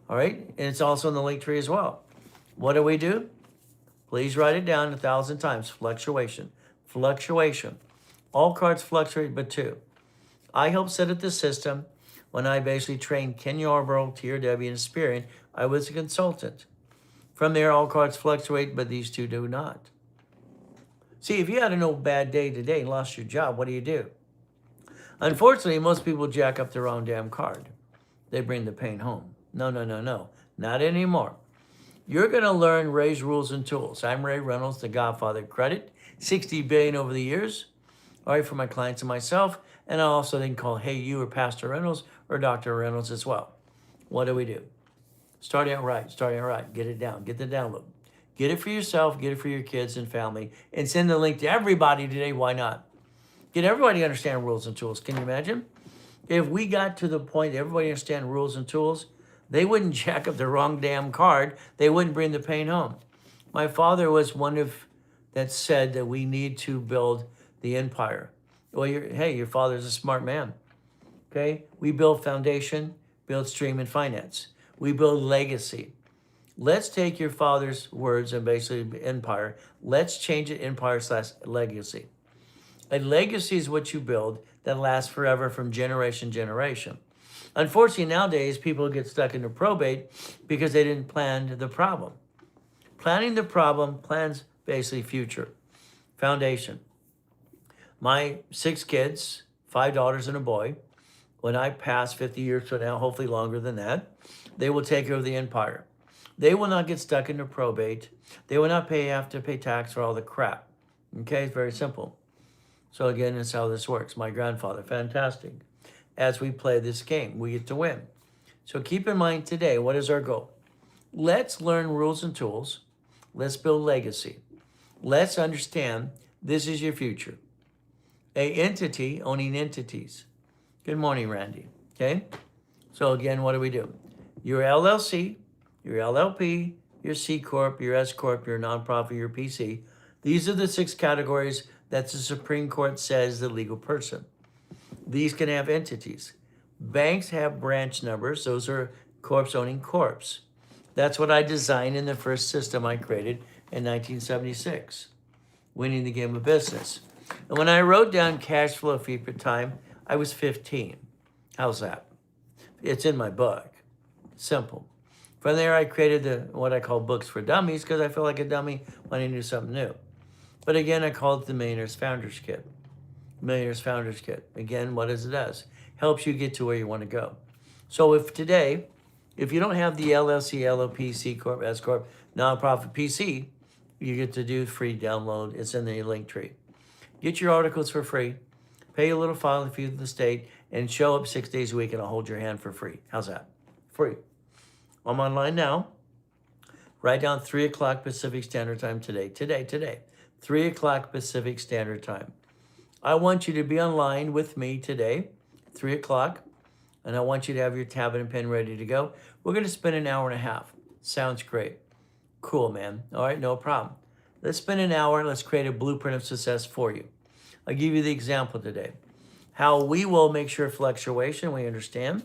All right, and it's also in the link tree as well. What do we do? Please write it down 1,000 times. Fluctuation. Fluctuation. All cards fluctuate but two. I helped set up the system when I basically trained Ken Yarborough, TRW, and Experian. I was a consultant. From there, all cards fluctuate, but these two do not. See, if you had a bad day today and lost your job, what do? Unfortunately, most people jack up the wrong damn card. They bring the pain home. No. Not anymore. You're going to learn Ray's rules and tools. I'm Ray Reynolds, the godfather of credit. 60 billion over the years. All right, for my clients and myself. And I also then call Hey You or Pastor Reynolds or Dr. Reynolds as well. What do we do? Starting out right. Get it down. Get the download. Get it for yourself. Get it for your kids and family. And send the link to everybody today. Why not? Get everybody to understand rules and tools. Can you imagine? If we got to the point that everybody understand rules and tools, they wouldn't jack up the wrong damn card. They wouldn't bring the pain home. My father was one of that said that we need to build the empire. Well, your father's a smart man. Okay? We build foundation, build stream and finance. We build legacy. Let's take your father's words and basically empire. Let's change it empire/legacy. A legacy is what you build that lasts forever from generation to generation. Unfortunately, nowadays, people get stuck into probate because they didn't plan the problem. Planning the problem plans basically future. Foundation. My 6 kids, 5 daughters and a boy, when I pass 50 years from now, hopefully longer than that, they will take over the empire. They will not get stuck into probate. They will not have to pay tax for all the crap. Okay, it's very simple. So again, that's how this works. My grandfather, fantastic. As we play this game, we get to win. So keep in mind today, what is our goal? Let's learn rules and tools. Let's build legacy. Let's understand this is your future. A entity owning entities. Good morning, Randy. Okay? So again, what do? Your LLC, your LLP, your C Corp, your S Corp, your nonprofit, your PC. These are the 6 categories that the Supreme Court says the legal person. These can have entities. Banks have branch numbers. Those are corps owning corps. That's what I designed in the first system I created in 1976, winning the game of business. And when I wrote down cash flow fee per time, I was 15. How's that? It's in my book. Simple. From there, I created what I call books for dummies because I feel like a dummy when I do something new. But again, I call it the Millionaires Founders Kit. Millionaires Founders Kit. Again, what does it do? Helps you get to where you want to go. So if you don't have the LLC, LLP, C Corp, S Corp, nonprofit, PC, you get to do free download. It's in the link tree. Get your articles for free. Pay a little filing fee to the state and show up 6 days a week and I'll hold your hand for free. How's that? Free. I'm online now. Write down 3 o'clock Pacific Standard Time today. 3 o'clock Pacific Standard Time. I want you to be online with me today, 3 o'clock, and I want you to have your tablet and pen ready to go. We're going to spend an hour and a half. Sounds great. Cool, man. All right, no problem. Let's spend an hour and let's create a blueprint of success for you. I'll give you the example today. How we will make sure fluctuation, we understand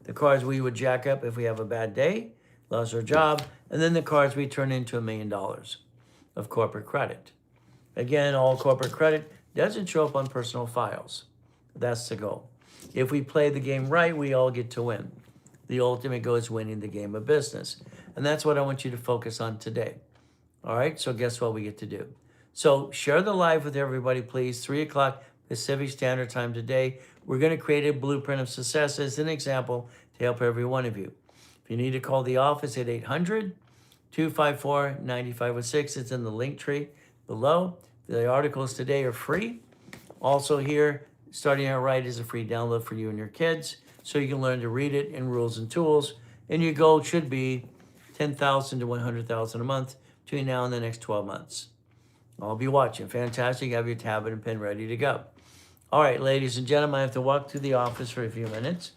the cards we would jack up if we have a bad day, lost our job, and then the cards we turn into $1 million of corporate credit. Again, all corporate credit doesn't show up on personal files. That's the goal. If we play the game right, we all get to win. The ultimate goal is winning the game of business. And that's what I want you to focus on today. All right, so guess what we get to do? So share the live with everybody, please. 3 o'clock Pacific Standard Time today. We're going to create a blueprint of success as an example to help every one of you. If you need to call the office at 800-254-9506, it's in the link tree below. The articles today are free. Also here, Starting Out Right is a free download for you and your kids, so you can learn to read it in Rules and Tools. And your goal should be $10,000 to $100,000 a month between now and the next 12 months. I'll be watching. Fantastic. Have your tablet and pen ready to go. All right, ladies and gentlemen, I have to walk through the office for a few minutes.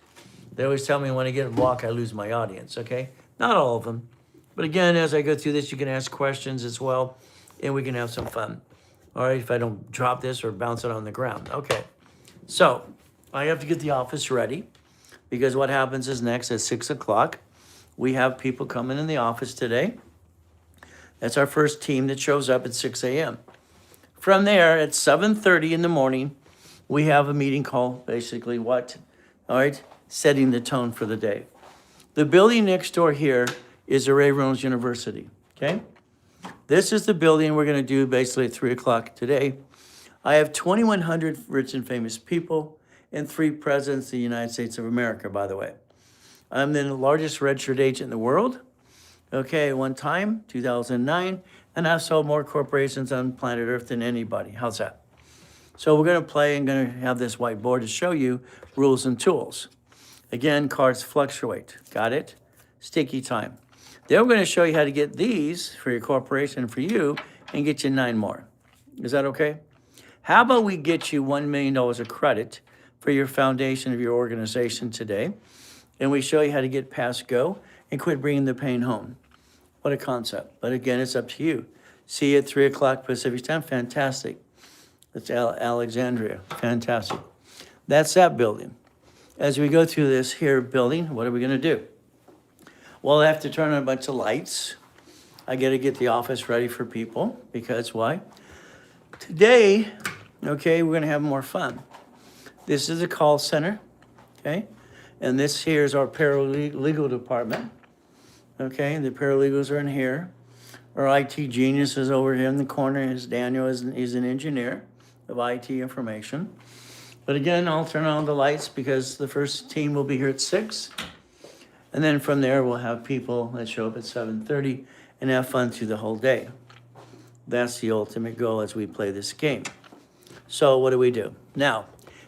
They always tell me when I get a walk, I lose my audience, okay? Not all of them. But again, as I go through this, you can ask questions as well, and we can have some fun. All right, if I don't drop this or bounce it on the ground. Okay, so I have to get the office ready because what happens is next at 6 o'clock, we have people coming in the office today. That's our first team that shows up at 6 a.m. From there, at 7:30 in the morning, we have a meeting called basically what? All right, setting the tone for the day. The building next door here is Ray Reynolds University, okay? This is the building we're going to do basically at 3 o'clock today. I have 2,100 rich and famous people and 3 presidents of the United States of America, by the way. I'm the largest registered agent in the world. Okay, one time, 2009, and I've sold more corporations on planet Earth than anybody. How's that? So we're going to play and going to have this whiteboard to show you rules and tools. Again, cards fluctuate. Got it? Sticky time. Then we're going to show you how to get these for your corporation and for you and get you 9 more. Is that okay? How about we get you $1 million of credit for your foundation of your organization today, and we show you how to get past go and quit bringing the pain home. What a concept. But again, it's up to you. See you at 3 o'clock Pacific time. Fantastic. That's Alexandria. Fantastic. That's that building. As we go through this here building, what are we going to do? Well, I have to turn on a bunch of lights. I got to get the office ready for people because why? Today, okay, we're going to have more fun. This is a call center, okay? And this here is our paralegal department. Okay, the paralegals are in here. Our IT genius is over here in the corner. His Daniel is an engineer of IT information. But again, I'll turn on the lights because the first team will be here at 6. And then from there, we'll have people that show up at 7:30 and have fun through the whole day. That's the ultimate goal as we play this game. So what do? Now,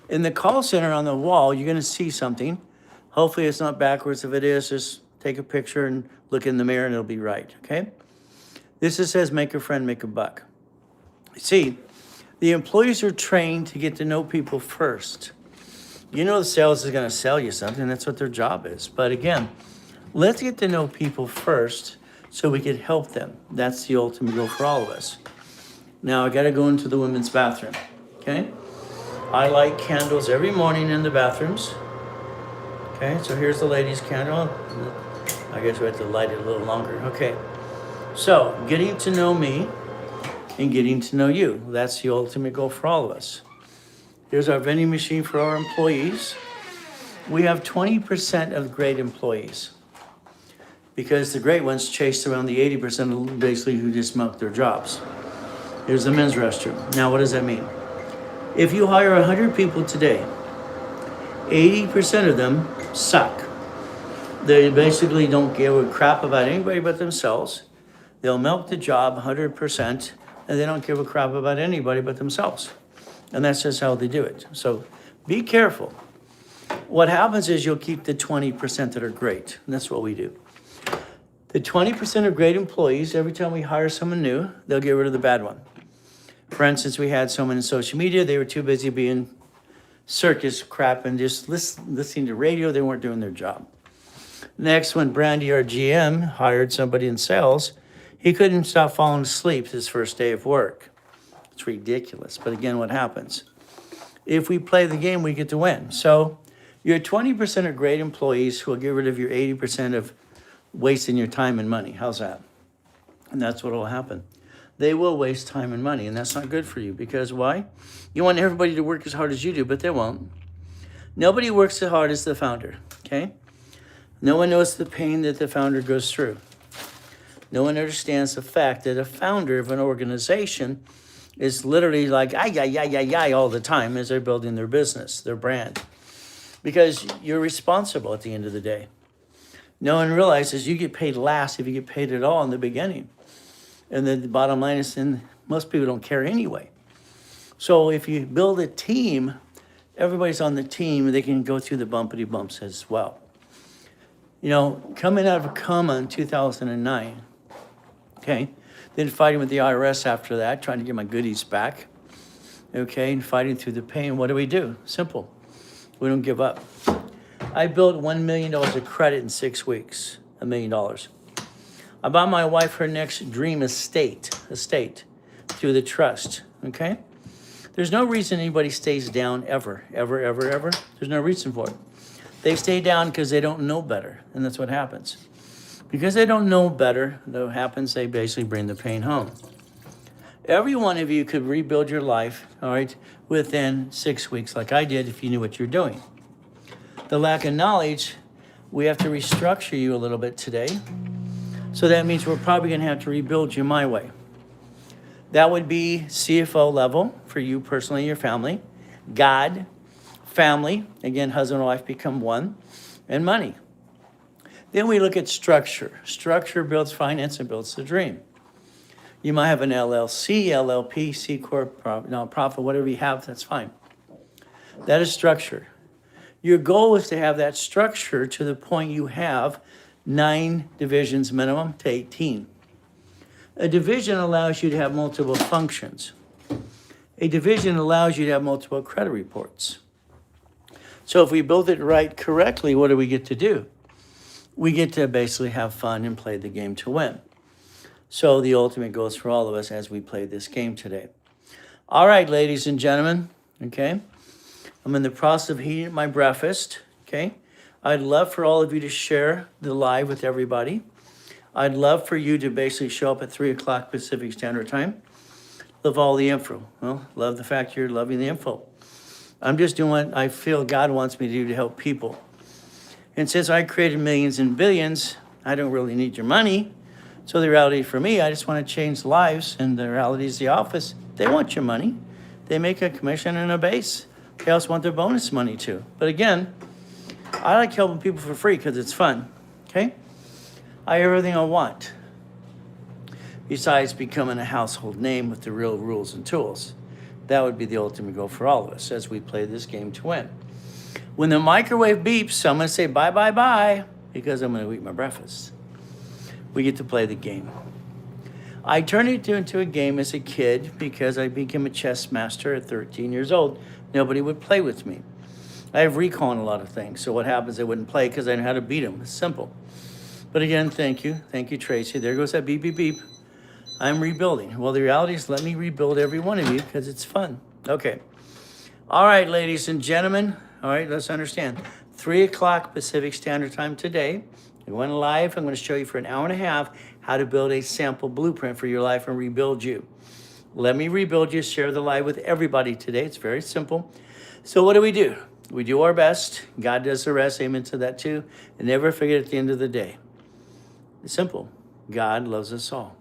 in the call center on the wall, you're going to see something. Hopefully it's not backwards. If it is, just take a picture and look in the mirror and it'll be right, okay? This just says make a friend, make a buck. See, the employees are trained to get to know people first. You know the sales is going to sell you something. That's what their job is. But again, let's get to know people first so we can help them. That's the ultimate goal for all of us. Now, I got to go into the women's bathroom, okay? I light candles every morning in the bathrooms. Okay, so here's the ladies' candle. I guess we have to light it a little longer. Okay, so getting to know me and getting to know you. That's the ultimate goal for all of us. Here's our vending machine for our employees. We have 20% of great employees because the great ones chase around the 80% basically who just milk their jobs. Here's the men's restroom. Now, what does that mean? If you hire 100 people today, 80% of them suck. They basically don't give a crap about anybody but themselves. They'll milk the job 100%, and they don't give a crap about anybody but themselves. And that's just how they do it. So be careful. What happens is you'll keep the 20% that are great. And that's what we do. The 20% of great employees, every time we hire someone new, they'll get rid of the bad one. For instance, we had someone in social media. They were too busy being circus crap and just listening to radio. They weren't doing their job. Next, when Brandy, our GM, hired somebody in sales, he couldn't stop falling asleep his first day of work. It's ridiculous. But again, what happens? If we play the game, we get to win. So Your 20% are great employees who will get rid of your 80% of wasting your time and money. How's that? And that's what will happen. They will waste time and money, and that's not good for you. Because why? You want everybody to work as hard as you do, but they won't. Nobody works as hard as the founder, okay? No one knows the pain that the founder goes through. No one understands the fact that a founder of an organization is literally like, ay, all the time as they're building their business, their brand. Because you're responsible at the end of the day. No one realizes you get paid last if you get paid at all in the beginning. And then the bottom line is, most people don't care anyway. So if you build a team, everybody's on the team, they can go through the bumpity bumps as well. You know, coming out of a coma in 2009, okay, then fighting with the IRS after that, trying to get my goodies back, okay, and fighting through the pain. What do? Simple. We don't give up. I built $1 million of credit in 6 weeks, $1 million. I bought my wife her next dream estate through the trust, okay? There's no reason anybody stays down ever. There's no reason for it. They stay down because they don't know better, and that's what happens. Because they don't know better, what happens, they basically bring the pain home. Every one of you could rebuild your life, all right, within 6 weeks, like I did, if you knew what you're doing. The lack of knowledge, we have to restructure you a little bit today. So that means we're probably going to have to rebuild you my way. That would be CFO level for you personally, your family. God, family, again, husband and wife become one, and money. Then we look at structure. Structure builds finance and builds the dream. You might have an LLC, LLP, C Corp, nonprofit, whatever you have, that's fine. That is structure. Your goal is to have that structure to the point you have 9 divisions minimum to 18. A division allows you to have multiple functions. A division allows you to have multiple credit reports. So if we build it right correctly, what do we get to do? We get to basically have fun and play the game to win. So the ultimate goes for all of us as we play this game today. All right, ladies and gentlemen, okay? I'm in the process of heating my breakfast, okay? I'd love for all of you to share the live with everybody. I'd love for you to basically show up at 3 o'clock Pacific Standard Time. Love all the info. Well, love the fact you're loving the info. I'm just doing what I feel God wants me to do to help people. And since I created millions and billions, I don't really need your money. So the reality for me, I just want to change lives. And the reality is the office, they want your money. They make a commission and a base. They also want their bonus money too. But again, I like helping people for free because it's fun, okay? I have everything I want, besides becoming a household name with the real rules and tools. That would be the ultimate goal for all of us as we play this game to win. When the microwave beeps, I'm going to say bye, because I'm going to eat my breakfast. We get to play the game. I turned it into a game as a kid because I became a chess master at 13 years old. Nobody would play with me. I have recall on a lot of things. So what happens, they wouldn't play because I know how to beat them. It's simple. But again, thank you. Thank you, Tracy. There goes that beep, beep, beep. I'm rebuilding. Well, the reality is let me rebuild every one of you because it's fun. Okay. All right, ladies and gentlemen. All right, let's understand. 3 o'clock Pacific Standard Time today. We went live. I'm going to show you for an hour and a half how to build a sample blueprint for your life and rebuild you. Let me rebuild you. Share the live with everybody today. It's very simple. So what do? We do our best. God does the rest. Amen to that too. And never forget at the end of the day. It's simple. God loves us all.